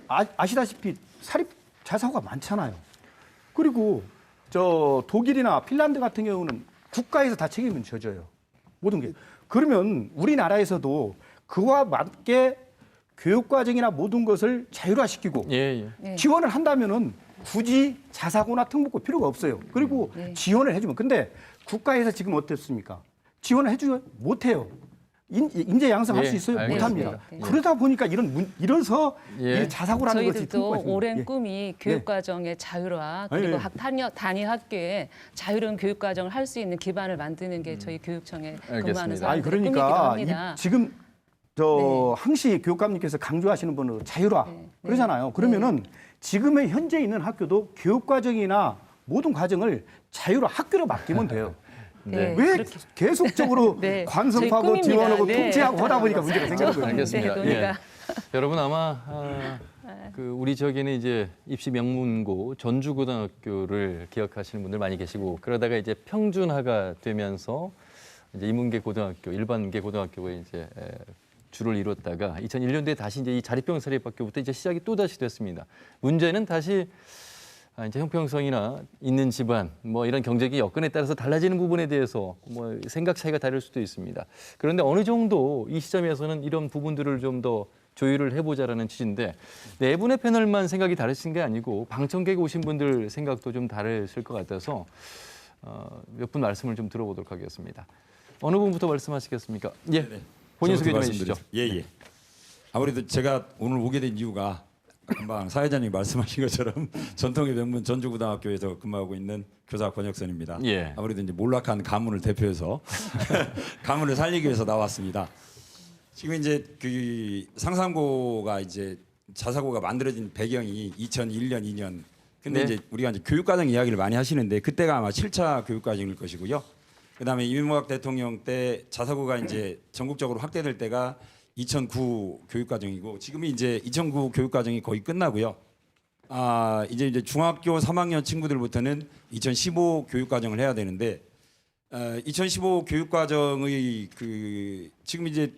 아시다시피 사립 자사고가 많잖아요. 그리고 독일이나 핀란드 같은 경우는 국가에서 다 책임을 져줘요. 모든 게. 그러면 우리나라에서도 그와 맞게 교육과정이나 모든 것을 자율화시키고 예. 지원을 한다면은 굳이 자사고나 특목고 필요가 없어요. 그리고 지원을 해주면. 근데 국가에서 지금 어떻습니까? 지원을 해주면 못해요. 인재 양성할 수 있어요? 알겠습니다. 못합니다. 네. 그러다 보니까 이래서 이 자사고라는 것이 저희들도 특목고가 오랜 예. 꿈이 교육과정의 자율화 그리고 예. 각 단위 학교에 자유로운 교육과정을 할 수 있는 기반을 만드는 게 저희 교육청에 근무하는 알겠습니다. 사람들의 꿈이기도 그러니까 합니다. 지금 네. 항시 교육감님께서 강조하시는 분은 자율화 네. 그러잖아요. 그러면은 지금의 현재 있는 학교도 교육과정이나 모든 과정을 자율화 학교로 맡기면 돼요. 네. 왜 그렇게- 계속적으로 네. 관성하고 저희 꿈입니다. 지원하고 네. 통제하고 하다 보니까 문제가 생기는 거예요. 알겠습니다. 네, 논의가. 여러분 아마 우리 지역에는 이제 입시 명문고 전주고등학교를 기억하시는 분들 많이 계시고 그러다가 이제 평준화가 되면서 이제 인문계 고등학교, 일반계 고등학교가 이제 주를 이뤘다가 2001년도에 다시 이제 이 자립형 사립학교부터 이제 시작이 또 다시 됐습니다. 문제는 다시 이제 형평성이나 있는 집안 뭐 이런 경제적 여건에 따라서 달라지는 부분에 대해서 뭐 생각 차이가 다를 수도 있습니다. 그런데 어느 정도 이 시점에서는 이런 부분들을 좀 더 조율을 해보자라는 취지인데 네 분의 패널만 생각이 다르신 게 아니고 방청객 오신 분들 생각도 좀 다르실 것 같아서 몇 분 말씀을 좀 들어보도록 하겠습니다. 어느 분부터 말씀하시겠습니까? 예, 본인 소개 좀 해주시죠. 예. 아무래도 제가 오늘 오게 된 이유가 금방 사회자님이 말씀하신 것처럼 전통의 명문 전주고등학교에서 근무하고 있는 교사 권혁선입니다. 예. 아무래도 이제 몰락한 가문을 대표해서 가문을 살리기 위해서 나왔습니다. 지금 이제 그 상산고가 이제 자사고가 만들어진 배경이 2001년, 2년. 근데 네. 이제 우리가 이제 교육과정 이야기를 많이 하시는데 그때가 아마 7차 교육과정일 것이고요. 그다음에 이명박 대통령 때 자사고가 이제 전국적으로 확대될 때가 2009 교육과정이고 지금이 이제 2009 교육과정이 거의 끝나고요. 이제 중학교 3학년 친구들부터는 2015 교육과정을 해야 되는데 2015 교육과정의 지금 이제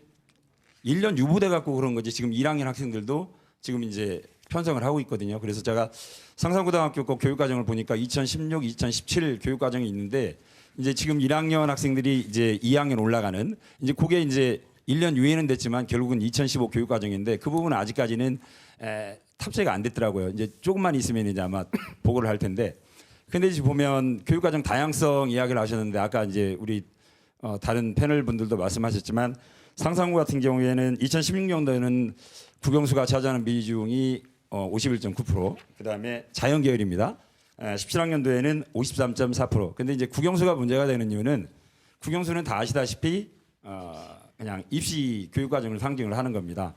1년 유보돼 갖고 그런 거지 지금 1학년 학생들도 지금 이제 편성을 하고 있거든요. 그래서 제가 상산고등학교 거 교육과정을 보니까 2016, 2017 교육과정이 있는데 이제 지금 1학년 학생들이 이제 2학년 올라가는 이제 그게 이제 1년 유예는 됐지만 결국은 2015 교육과정인데 그 부분은 아직까지는 탑재가 안 됐더라고요. 이제 조금만 있으면 이제 아마 보고를 할 텐데. 근데 이제 보면 교육과정 다양성 이야기를 하셨는데 아까 이제 우리 다른 패널 분들도 말씀하셨지만 상산고 같은 경우에는 2016년도에는 국영수가 차지하는 비중이 51.9%, 그다음에 자연계열입니다. 17학년도에는 53.4%. 근데 이제 국영수가 문제가 되는 이유는 국영수는 다 아시다시피 그냥 입시 교육과정을 상징을 하는 겁니다.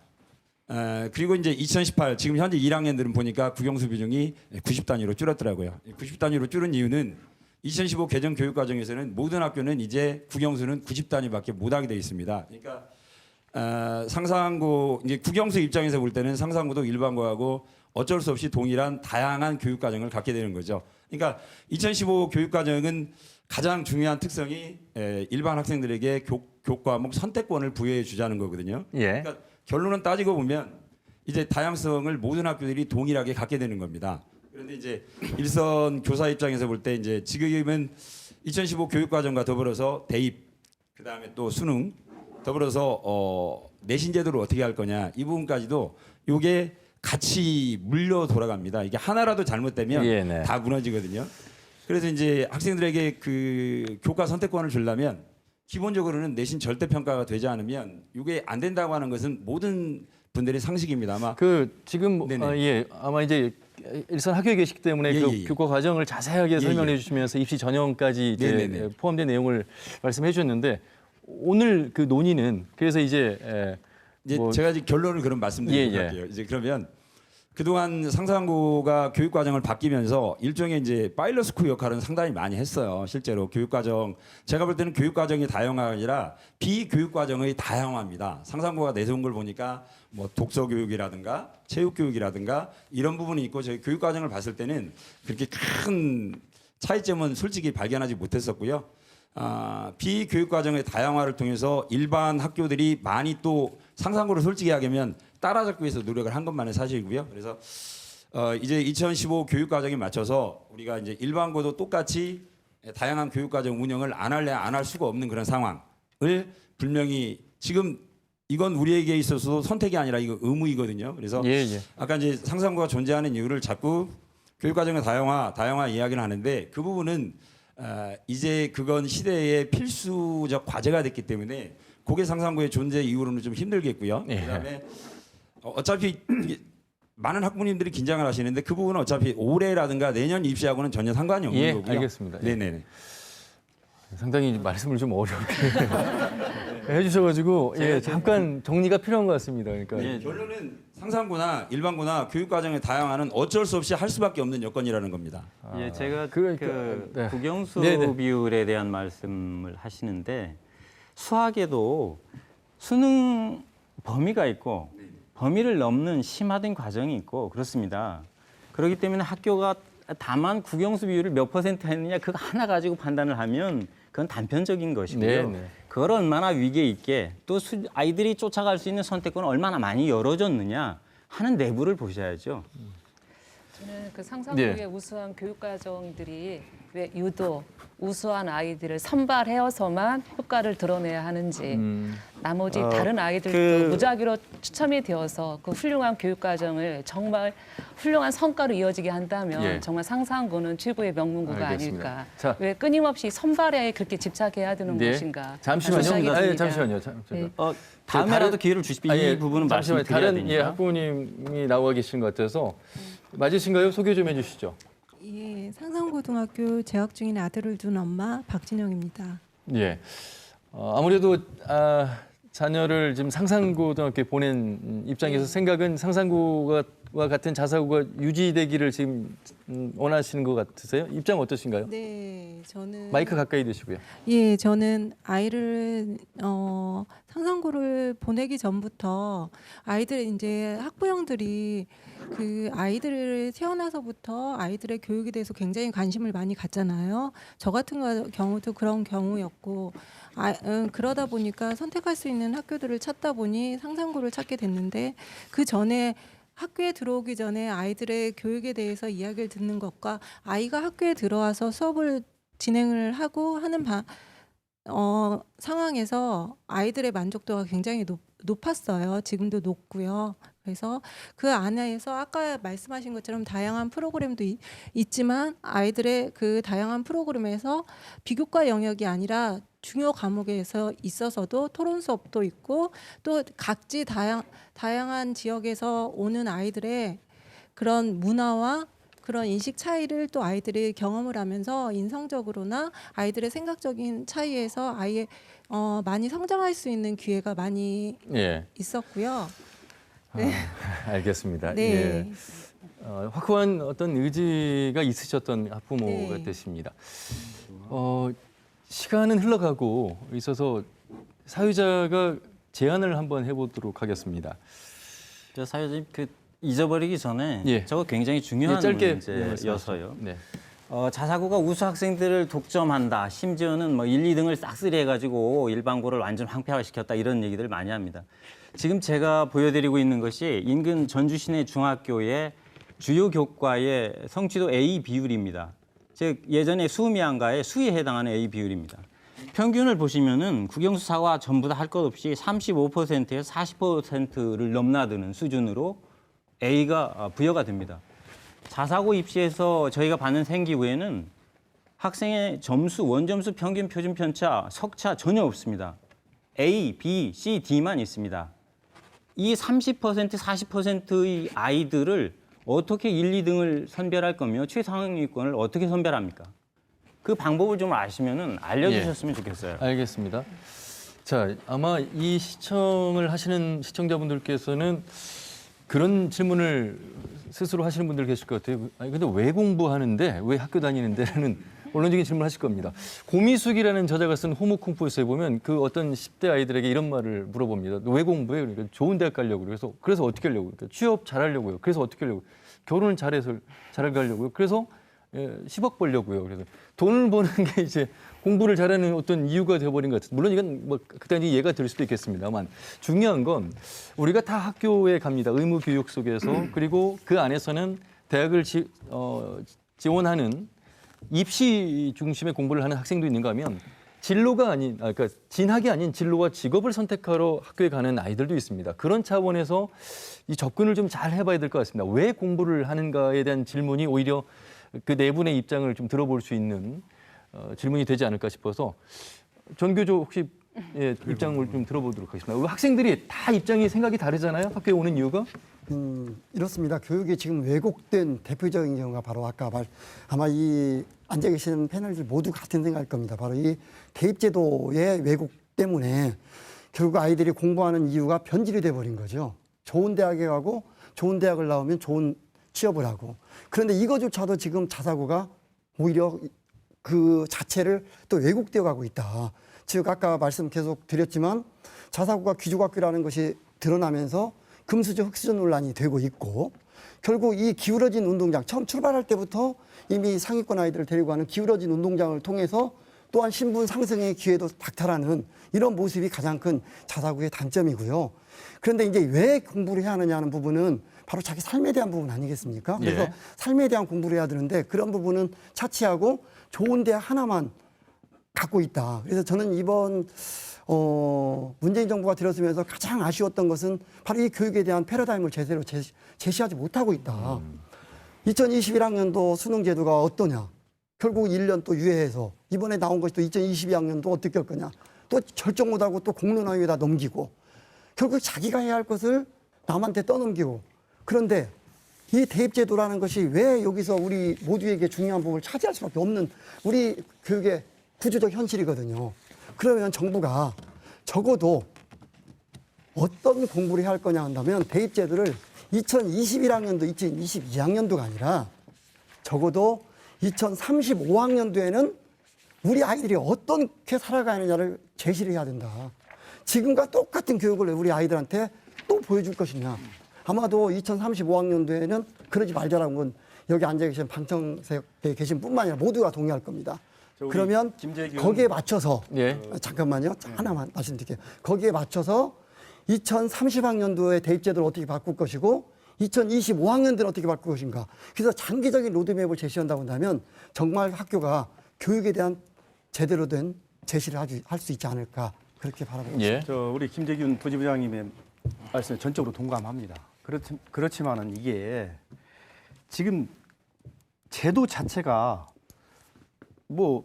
그리고 이제 2018 지금 현재 1학년들은 보니까 국영수 비중이 90단위로 줄었더라고요. 90단위로 줄은 이유는 2015 개정 교육과정에서는 모든 학교는 이제 국영수는 90단위밖에 못하게 돼 있습니다. 그러니까 상상고 이제 국영수 입장에서 볼 때는 상상고도 일반고하고 어쩔 수 없이 동일한 다양한 교육 과정을 갖게 되는 거죠. 그러니까 2015 교육 과정은 가장 중요한 특성이 일반 학생들에게 교과목 선택권을 부여해 주자는 거거든요. 예. 그러니까 결론은 따지고 보면 이제 다양성을 모든 학교들이 동일하게 갖게 되는 겁니다. 그런데 이제 일선 교사 입장에서 볼 때 이제 지금은 2015 교육과정과 더불어서 대입, 그다음에 또 수능, 더불어서 내신 제도를 어떻게 할 거냐 이 부분까지도 이게 같이 물려 돌아갑니다. 이게 하나라도 잘못되면 예, 네. 다 무너지거든요. 그래서 이제 학생들에게 그 교과 선택권을 주려면 기본적으로는 내신 절대 평가가 되지 않으면 이게 안 된다고 하는 것은 모든 분들의 상식입니다. 아마 그 지금 네네. 예, 아마 이제 일선 학교에 계시기 때문에 예, 그 예, 예. 교과 과정을 자세하게 설명해 주시면서 입시 전형까지 이제 네네네. 포함된 내용을 말씀해 주셨는데 오늘 그 논의는 그래서 이제 이제 뭐- 제가 이제 결론을 그럼 말씀드리도록 예, 예. 할게요. 이제 그러면 그동안 상상고가 교육 과정을 바뀌면서 일종의 이제 파일럿 스쿨 역할은 상당히 많이 했어요. 실제로 교육 과정 제가 볼 때는 교육 과정이 다양화가 아니라 비교육 과정의 다양화입니다. 상상고가 내세운 걸 보니까 뭐 독서 교육이라든가 체육 교육이라든가 이런 부분이 있고 저희 교육 과정을 봤을 때는 그렇게 큰 차이점은 솔직히 발견하지 못했었고요. 비교육 과정의 다양화를 통해서 일반 학교들이 많이 또 상상고를 솔직히 하면 따라잡기 위해서 노력을 한 것만은 사실이고요. 그래서 이제 2015 교육 과정에 맞춰서 우리가 이제 일반고도 똑같이 다양한 교육 과정 운영을 안 할래 안 할 수가 없는 그런 상황을 분명히 지금 이건 우리에게 있어서도 선택이 아니라 이거 의무이거든요. 그래서 예, 예. 아까 이제 상상고가 존재하는 이유를 자꾸 교육 과정의 다양화 이야기를 하는데 그 부분은 이제 그건 시대의 필수적 과제가 됐기 때문에 그게 상상고의 존재 이후로는 좀 힘들겠고요. 예. 그다음에 어차피 이게 많은 학부모님들이 긴장을 하시는데 그 부분은 어차피 올해라든가 내년 입시하고는 전혀 상관이 없는 예, 거고요. 알겠습니다. 예. 네네네. 상당히 말씀을 좀 어렵게 해주셔가지고 예, 잠깐 정리가 필요한 것 같습니다. 그러니까 예. 결론은 상상고나 일반고나 교육 과정의 다양화는 어쩔 수 없이 할 수밖에 없는 여건이라는 겁니다. 예, 제가 그러니까, 그 네. 국영수 네네. 비율에 대한 말씀을 하시는데 수학에도 수능 범위가 있고 범위를 넘는 심화된 과정이 있고 그렇습니다. 그렇기 때문에 학교가 다만 국영수 비율을 몇 퍼센트 했느냐 그거 하나 가지고 판단을 하면 그건 단편적인 것이고요. 네네. 그걸 얼마나 위계 있게 또 아이들이 쫓아갈 수 있는 선택권을 얼마나 많이 열어줬느냐 하는 내부를 보셔야죠. 저는 그 상상고의 네. 우수한 교육 과정들이 왜 유독 우수한 아이들을 선발해서만 효과를 드러내야 하는지 나머지 다른 아이들도 무작위로 추첨이 되어서 그 훌륭한 교육 과정을 정말 훌륭한 성과로 이어지게 한다면 예. 정말 상상고는 최고의 명문고가 알겠습니다. 아닐까. 자. 왜 끊임없이 선발에 그렇게 집착해야 되는 네. 것인가. 잠시만요. 생각이 아, 예, 듭니다. 잠시만요. 네. 다음에라도 다른- 기회를 주십시오. 아, 이 예, 부분은 잠시만요. 말씀드려야 다른 되니까. 예, 학부모님이 나와 계신 것 같아서 맞으신가요? 소개 좀 해주시죠. 예, 상상고등학교 재학 중인 아들을 둔 엄마 박진영입니다. 예. 아무래도 자녀를 지금 상상고등학교에 보낸 입장에서 생각은 상상고와 같은 자사고가 유지되기를 지금 원하시는 것 같으세요? 입장 어떠신가요? 네, 저는 마이크 가까이 대시고요. 예, 저는 아이를 상상고를 보내기 전부터 아이들 이제 학부형들이 그 아이들을 태어나서부터 아이들의 교육에 대해서 굉장히 관심을 많이 갖잖아요. 저 같은 경우도 그런 경우였고 그러다 보니까 선택할 수 있는 학교들을 찾다 보니 상상고를 찾게 됐는데 그 전에 학교에 들어오기 전에 아이들의 교육에 대해서 이야기를 듣는 것과 아이가 학교에 들어와서 수업을 진행을 하고 하는 상황에서 아이들의 만족도가 굉장히 높았어요. 지금도 높고요. 그래서 그 안에서 아까 말씀하신 것처럼 다양한 프로그램도 있지만 아이들의 그 다양한 프로그램에서 비교과 영역이 아니라 중요 과목에서 있어서도 토론 수업도 있고 또 각지 다양한 지역에서 오는 아이들의 그런 문화와 그런 인식 차이를 또 아이들이 경험을 하면서 인성적으로나 아이들의 생각적인 차이에서 많이 성장할 수 있는 기회가 많이 예. 있었고요. 네. 알겠습니다. 네. 예. 확고한 어떤 의지가 있으셨던 학부모 네. 같으십니다. 시간은 흘러가고 있어서 사회자가 제안을 한번 해보도록 하겠습니다. 저 사회자님 잊어버리기 전에 예. 저거 굉장히 중요한 짧게 문제여서요. 네. 자사고가 우수 학생들을 독점한다. 심지어는 뭐 1, 2등을 싹쓸이 해가지고 일반고를 완전 황폐화시켰다. 이런 얘기들 많이 합니다. 지금 제가 보여드리고 있는 것이 인근 전주 시내 중학교의 주요 교과의 성취도 A 비율입니다. 즉 예전에 수미안가의 수에 해당하는 A 비율입니다. 평균을 보시면은 국영수사와 전부 다 할 것 없이 35%에서 40%를 넘나드는 수준으로 A가 부여가 됩니다. 자사고 입시에서 저희가 받는 생기부에는 학생의 점수, 원점수, 평균, 표준 편차, 석차 전혀 없습니다. A, B, C, D만 있습니다. 이 30%, 40%의 아이들을 어떻게 1, 2등을 선별할 거며 최상위권을 어떻게 선별합니까? 그 방법을 좀 아시면은 알려주셨으면 좋겠어요. 알겠습니다. 자, 아마 이 시청을 하시는 시청자분들께서는 그런 질문을 스스로 하시는 분들 계실 것 같아요. 아니, 근데 왜 공부하는데, 왜 학교 다니는데라는 원론적인 질문을 하실 겁니다. 고미숙이라는 저자가 쓴 호모콩푸스에 보면 그 어떤 10대 아이들에게 이런 말을 물어봅니다. 너 왜 공부해? 그러니까 좋은 대학 가려고. 그래서 어떻게 하려고? 그러니까 취업 잘하려고요. 그래서 어떻게 하려고? 결혼을 잘해서 잘 가려고요. 그래서 10억 벌려고요. 그래서 돈을 버는 게 이제 공부를 잘하는 어떤 이유가 되어버린 것 같아요. 물론 이건 뭐 극단적인 예가 될 수도 있겠습니다만 중요한 건 우리가 다 학교에 갑니다. 의무 교육 속에서 그리고 그 안에서는 대학을 지원하는 입시 중심의 공부를 하는 학생도 있는가 하면 진로가 아닌, 그러니까 진학이 아닌 진로와 직업을 선택하러 학교에 가는 아이들도 있습니다. 그런 차원에서 이 접근을 좀 잘 해봐야 될 것 같습니다. 왜 공부를 하는가에 대한 질문이 오히려 그 네 분의 입장을 좀 들어볼 수 있는 질문이 되지 않을까 싶어서 전 교조 혹시 입장을 좀 들어보도록 하겠습니다. 학생들이 다 입장이 생각이 다르잖아요. 학교에 오는 이유가? 이렇습니다. 교육이 지금 왜곡된 대표적인 경우가 바로 아마 이 앉아 계시는 패널들 모두 같은 생각일 겁니다. 바로 이 대입제도의 왜곡 때문에 결국 아이들이 공부하는 이유가 변질이 돼버린 거죠. 좋은 대학에 가고 좋은 대학을 나오면 좋은 취업을 하고. 그런데 이거조차도 지금 자사고가 오히려 그 자체를 또 왜곡되어 가고 있다. 즉 아까 말씀 계속 드렸지만 자사고가 귀족학교라는 것이 드러나면서 금수저 흑수저 논란이 되고 있고 결국 이 기울어진 운동장 처음 출발할 때부터 이미 상위권 아이들을 데리고 가는 기울어진 운동장을 통해서 또한 신분 상승의 기회도 닥달하는 이런 모습이 가장 큰 자사고의 단점이고요. 그런데 이제 왜 공부를 해야 하느냐 하는 부분은 바로 자기 삶에 대한 부분 아니겠습니까? 그래서 삶에 대한 공부를 해야 되는데 그런 부분은 차치하고 좋은 대학 하나만 갖고 있다. 그래서 저는 이번 문재인 정부가 들어서면서 가장 아쉬웠던 것은 바로 이 교육에 대한 패러다임을 제대로 제시하지 못하고 있다. 2021학년도 수능 제도가 어떠냐. 결국 1년 또 유예해서 이번에 나온 것이 또 2022학년도 어떻게 할 거냐. 또 결정 못하고 또 공론화위에다 넘기고 결국 자기가 해야 할 것을 남한테 떠넘기고 그런데 이 대입제도라는 것이 왜 여기서 우리 모두에게 중요한 부분을 차지할 수밖에 없는 우리 교육의 구조적 현실이거든요. 그러면 정부가 적어도 어떤 공부를 해야 할 거냐 한다면 대입제도를 2021학년도, 2022학년도가 아니라 적어도 2035학년도에는 우리 아이들이 어떻게 살아가느냐를 제시를 해야 된다. 지금과 똑같은 교육을 우리 아이들한테 또 보여줄 것이냐. 아마도 2035학년도에는 그러지 말자라는 건 여기 앉아 계신 방청석에 계신 뿐만 아니라 모두가 동의할 겁니다. 그러면 거기에 맞춰서 잠깐만요. 하나만 말씀드릴게요. 거기에 맞춰서 2030학년도에 대입제도를 어떻게 바꿀 것이고 2025학년도는 어떻게 바꿀 것인가. 그래서 장기적인 로드맵을 제시한다고 한다면 정말 학교가 교육에 대한 제대로 된 제시를 할 수 있지 않을까 그렇게 바라보고 있습니다. 우리 김재균 부지부장님의 말씀에 전적으로 동감합니다. 그렇지만은 이게 지금 제도 자체가 뭐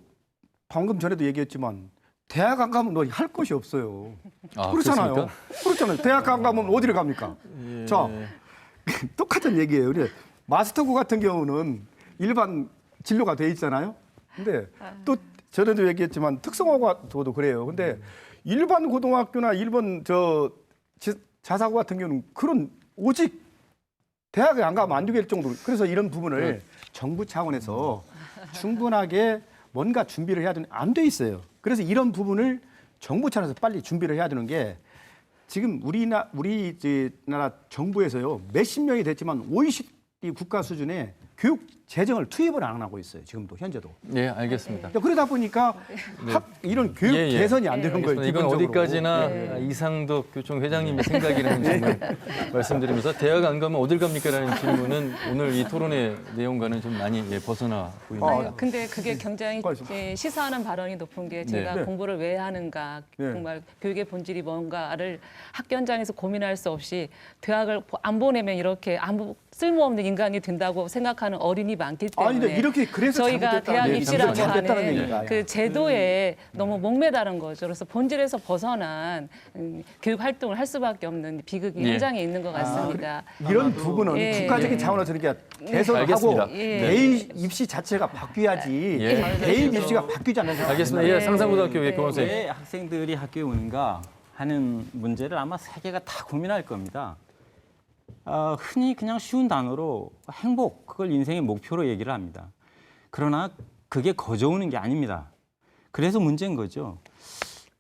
방금 전에도 얘기했지만 대학 안 가면 너 할 것이 없어요. 그렇잖아요. 그렇습니까? 그렇잖아요. 대학 안 가면 어디를 갑니까? 자, 똑같은 얘기예요. 우리 마스터고 같은 경우는 일반 진로가 돼 있잖아요. 근데 또 전에도 얘기했지만 특성화고도 그래요. 근데 일반 고등학교나 일반 자사고 같은 경우는 그런 오직 대학에 안 가면 안 되게 할 정도로 그래서 이런 부분을 정부 차원에서 충분하게 뭔가 준비를 해야 되는 안 돼 있어요. 그래서 이런 부분을 정부 차원에서 빨리 준비를 해야 되는 게 지금 우리나라 정부에서요 몇십 년이 됐지만 OECD 국가 수준의 교육 재정을 투입을 안 하고 있어요. 지금도 현재도. 네, 알겠습니다. 그러다 보니까 이런 교육 예, 예. 개선이 안 되는 거예요. 이건 기본적으로. 어디까지나 이상덕 교총 회장님의 생각이라는 점을 말씀드리면서 대학 안 가면 어딜 갑니까라는 질문은 오늘 이 토론의 내용과는 좀 많이 벗어나 보입니다. 근데 그게 굉장히 시사하는 발언이 높은 게 제가 네. 공부를 왜 하는가, 네. 정말 교육의 본질이 뭔가를 학교 현장에서 고민할 수 없이 대학을 안 보내면 이렇게 아무 쓸모없는 인간이 된다고 생각하는 어린이 많기 때문에 아니, 근데 이렇게 그래서 저희가 잘못됐다는 대학 얘기, 입시라고 잘못됐다는 하는 얘기가 그 제도에 너무 목매다는 거죠. 그래서 본질에서 벗어난 교육 활동을 할 수밖에 없는 비극이 예. 현장에 있는 것 같습니다. 이런 부분은 예. 국가적인 차원에서 이렇게 개선을 알겠습니다. 하고 예. 개인 입시 자체가 바뀌어야지 예. 개인 입시가 바뀌지 않는 상황. 알겠습니다. 예, 상산고등학교 교원생. 왜 학생들이 학교에 오는가 하는 문제를 아마 세계가 다 고민할 겁니다. 흔히 그냥 쉬운 단어로 행복, 그걸 인생의 목표로 얘기를 합니다. 그러나 그게 거저오는 게 아닙니다. 그래서 문제인 거죠.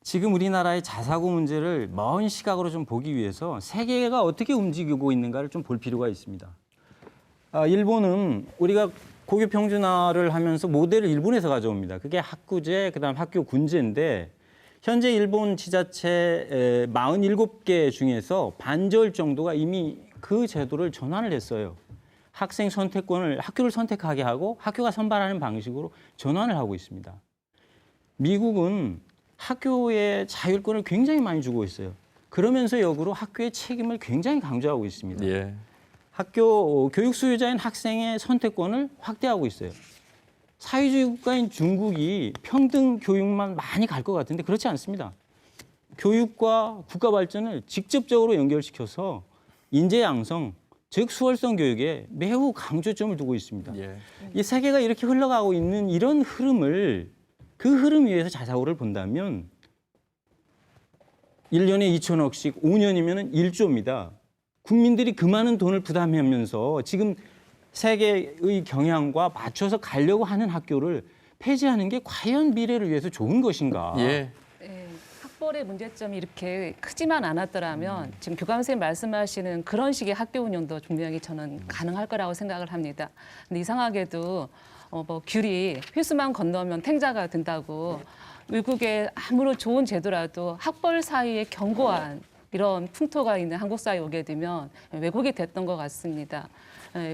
지금 우리나라의 자사고 문제를 먼 시각으로 좀 보기 위해서 세계가 어떻게 움직이고 있는가를 좀 볼 필요가 있습니다. 일본은 우리가 고교 평준화를 하면서 모델을 일본에서 가져옵니다. 그게 학구제, 그다음 학교 군제인데 현재 일본 지자체 47개 중에서 반절 정도가 이미 그 제도를 전환을 했어요. 학생 선택권을 학교를 선택하게 하고 학교가 선발하는 방식으로 전환을 하고 있습니다. 미국은 학교의 자율권을 굉장히 많이 주고 있어요. 그러면서 역으로 학교의 책임을 굉장히 강조하고 있습니다. 예. 학교 교육 수요자인 학생의 선택권을 확대하고 있어요. 사회주의 국가인 중국이 평등 교육만 많이 갈 것 같은데 그렇지 않습니다. 교육과 국가 발전을 직접적으로 연결시켜서 인재 양성, 즉 수월성 교육에 매우 강조점을 두고 있습니다. 예. 이 세계가 이렇게 흘러가고 있는 이런 흐름을 그 흐름 위에서 자사고를 본다면 1년에 2천억씩 5년이면 1조입니다. 국민들이 그 많은 돈을 부담하면서 지금 세계의 경향과 맞춰서 가려고 하는 학교를 폐지하는 게 과연 미래를 위해서 좋은 것인가? 예. 학벌의 문제점이 이렇게 크지만 않았더라면 지금 교감 선생님 말씀하시는 그런 식의 학교 운영도 분명히 저는 가능할 거라고 생각을 합니다. 근데 이상하게도 뭐 귤이 필수만 건너면 탱자가 된다고 외국의 아무런 좋은 제도라도 학벌 사이에 견고한 이런 풍토가 있는 한국 사회에 오게 되면 왜곡이 됐던 것 같습니다.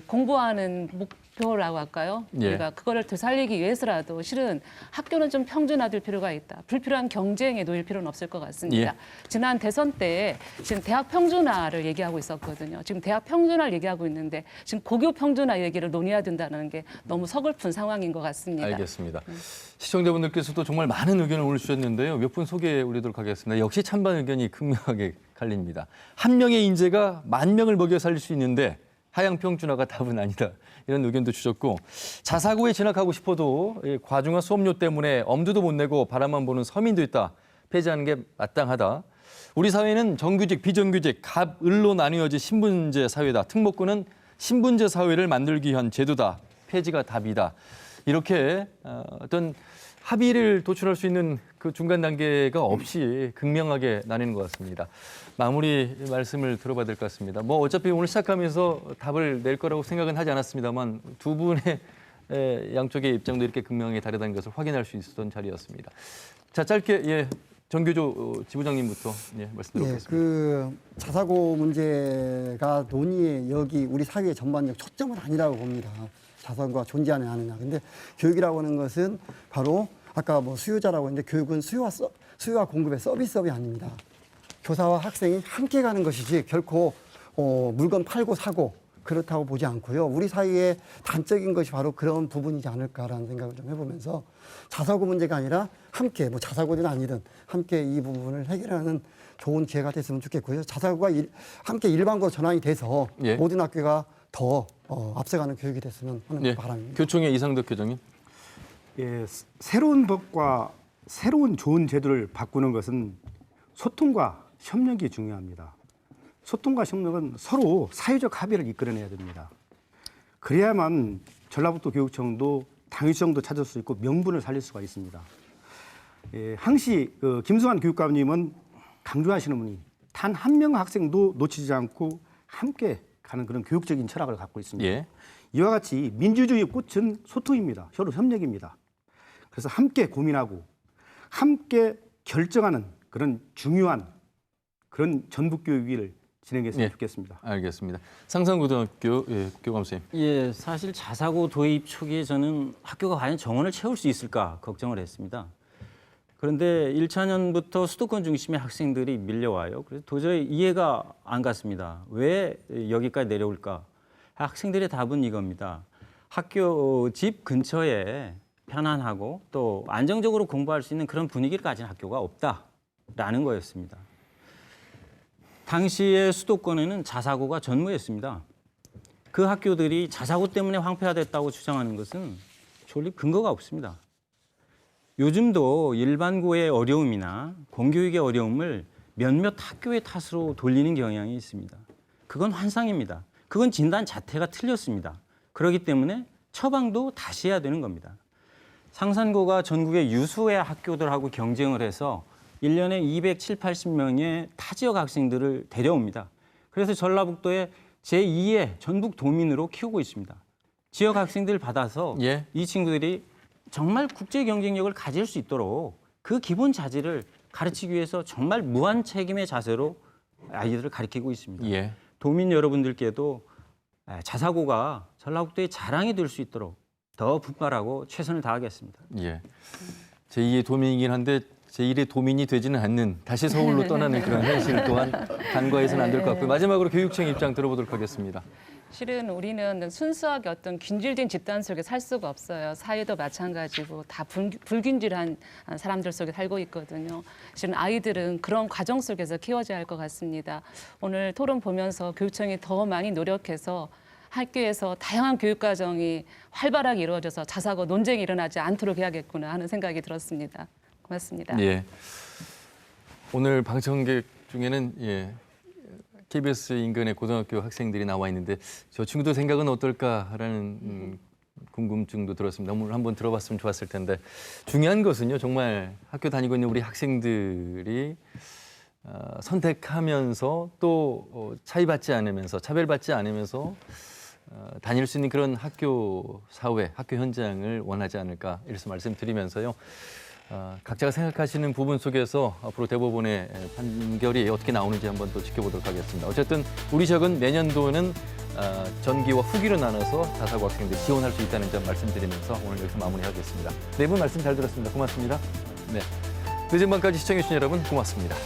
공부하는 목표라고 할까요? 예. 우리가 그거를 되살리기 위해서라도 실은 학교는 좀 평준화될 필요가 있다. 불필요한 경쟁에 놓일 필요는 없을 것 같습니다. 예. 지난 대선 때 지금 대학 평준화를 얘기하고 있었거든요. 지금 대학 평준화를 얘기하고 있는데 지금 고교 평준화 얘기를 논의해야 된다는 게 너무 서글픈 상황인 것 같습니다. 알겠습니다. 시청자분들께서도 정말 많은 의견을 오늘 주셨는데요. 몇 분 소개해 올리도록 하겠습니다. 역시 찬반 의견이 극명하게 갈립니다. 한 명의 인재가 10,000명을 먹여 살릴 수 있는데 하향 평준화가 답은 아니다. 이런 의견도 주셨고 자사고에 진학하고 싶어도 과중한 수업료 때문에 엄두도 못 내고 바라만 보는 서민도 있다. 폐지하는 게 마땅하다. 우리 사회는 정규직, 비정규직, 갑, 을로 나뉘어진 신분제 사회다. 특목고는 신분제 사회를 만들기 위한 제도다. 폐지가 답이다. 이렇게 어떤 합의를 도출할 수 있는 그 중간 단계가 없이 극명하게 나뉘는 것 같습니다. 마무리 말씀을 들어봐야 될 것 같습니다. 뭐 어차피 오늘 시작하면서 답을 낼 거라고 생각은 하지 않았습니다만 두 분의 양쪽의 입장도 이렇게 극명하게 다르다는 것을 확인할 수 있었던 자리였습니다. 자, 짧게 정교조 지부장님부터 말씀드리겠습니다. 그 자사고 문제가 논의의 여기 우리 사회의 전반적 초점은 아니라고 봅니다. 자사고가 존재하느냐 안 하느냐. 근데 교육이라고 하는 것은 바로 아까 뭐 수요자라고 했는데 교육은 수요와 공급의 서비스업이 아닙니다. 교사와 학생이 함께 가는 것이지 결코 물건 팔고 사고 그렇다고 보지 않고요. 우리 사회의 단적인 것이 바로 그런 부분이지 않을까라는 생각을 좀 해보면서 자사고 문제가 아니라 함께 뭐 자사고든 아니든 함께 이 부분을 해결하는 좋은 기회가 됐으면 좋겠고요. 자사고가 함께 일반고로 전환이 돼서 모든 학교가 더 앞서가는 교육이 됐으면 하는 바람입니다. 교총의 이상덕 교장님. 예, 새로운 법과 새로운 좋은 제도를 바꾸는 것은 소통과 협력이 중요합니다. 소통과 협력은 서로 사회적 합의를 이끌어내야 됩니다. 그래야만 전라북도 교육청도 당위성도 찾을 수 있고 명분을 살릴 수가 있습니다. 항시 김승환 교육감님은 강조하시는 분이 단 한 명 학생도 놓치지 않고 함께 가는 그런 교육적인 철학을 갖고 있습니다. 예. 이와 같이 민주주의의 꽃은 소통입니다. 서로 협력입니다. 그래서 함께 고민하고 함께 결정하는 그런 중요한 그런 전북교육위를 진행했으면 예. 좋겠습니다. 알겠습니다. 상산고등학교 교감선생님. 예, 사실 자사고 도입 초기에 저는 학교가 과연 정원을 채울 수 있을까 걱정을 했습니다. 그런데 1차년부터 수도권 중심의 학생들이 밀려와요. 그래서 도저히 이해가 안 갔습니다. 왜 여기까지 내려올까? 학생들의 답은 이겁니다. 학교 집 근처에 편안하고 또 안정적으로 공부할 수 있는 그런 분위기를 가진 학교가 없다라는 거였습니다. 당시에 수도권에는 자사고가 전무했습니다. 그 학교들이 자사고 때문에 황폐화됐다고 주장하는 것은 졸립 근거가 없습니다. 요즘도 일반고의 어려움이나 공교육의 어려움을 몇몇 학교의 탓으로 돌리는 경향이 있습니다. 그건 환상입니다. 그건 진단 자체가 틀렸습니다. 그렇기 때문에 처방도 다시 해야 되는 겁니다. 상산고가 전국의 유수의 학교들하고 경쟁을 해서 1년에 270~80명의 타 지역 학생들을 데려옵니다. 그래서 전라북도에 제2의 전북 도민으로 키우고 있습니다. 지역 학생들 받아서 예. 이 친구들이 정말 국제 경쟁력을 가질 수 있도록 그 기본 자질을 가르치기 위해서 정말 무한 책임의 자세로 아이들을 가르치고 있습니다. 예. 도민 여러분들께도 자사고가 전라북도의 자랑이 될 수 있도록 더 분발하고 최선을 다하겠습니다. 예. 제2의 도민이긴 한데 제1의 도민이 되지는 않는 다시 서울로 떠나는 그런 현실 또한 간과해서는 안 될 것 같고요. 마지막으로 교육청 입장 들어보도록 하겠습니다. 실은 우리는 순수하게 어떤 균질된 집단 속에 살 수가 없어요. 사회도 마찬가지고 다 불균질한 사람들 속에 살고 있거든요. 실은 아이들은 그런 과정 속에서 키워져야 할 것 같습니다. 오늘 토론 보면서 교육청이 더 많이 노력해서 학교에서 다양한 교육 과정이 활발하게 이루어져서 자사고 논쟁이 일어나지 않도록 해야겠구나 하는 생각이 들었습니다. 고맙습니다. 예. 오늘 방청객 중에는 KBS 인근의 고등학교 학생들이 나와 있는데 저 친구들 생각은 어떨까라는 궁금증도 들었습니다. 오늘 한번 들어봤으면 좋았을 텐데 중요한 것은요. 정말 학교 다니고 있는 우리 학생들이 선택하면서 또 차이받지 않으면서 차별받지 않으면서 다닐 수 있는 그런 학교 사회, 학교 현장을 원하지 않을까 이래서 말씀드리면서요. 각자가 생각하시는 부분 속에서 앞으로 대법원의 판결이 어떻게 나오는지 한번 또 지켜보도록 하겠습니다. 어쨌든 우리 지역은 내년도는 전기와 후기로 나눠서 자사고 학생들이 지원할 수 있다는 점 말씀드리면서 오늘 여기서 마무리하겠습니다. 네 분 말씀 잘 들었습니다. 고맙습니다. 네, 늦은 밤까지 시청해주신 여러분 고맙습니다.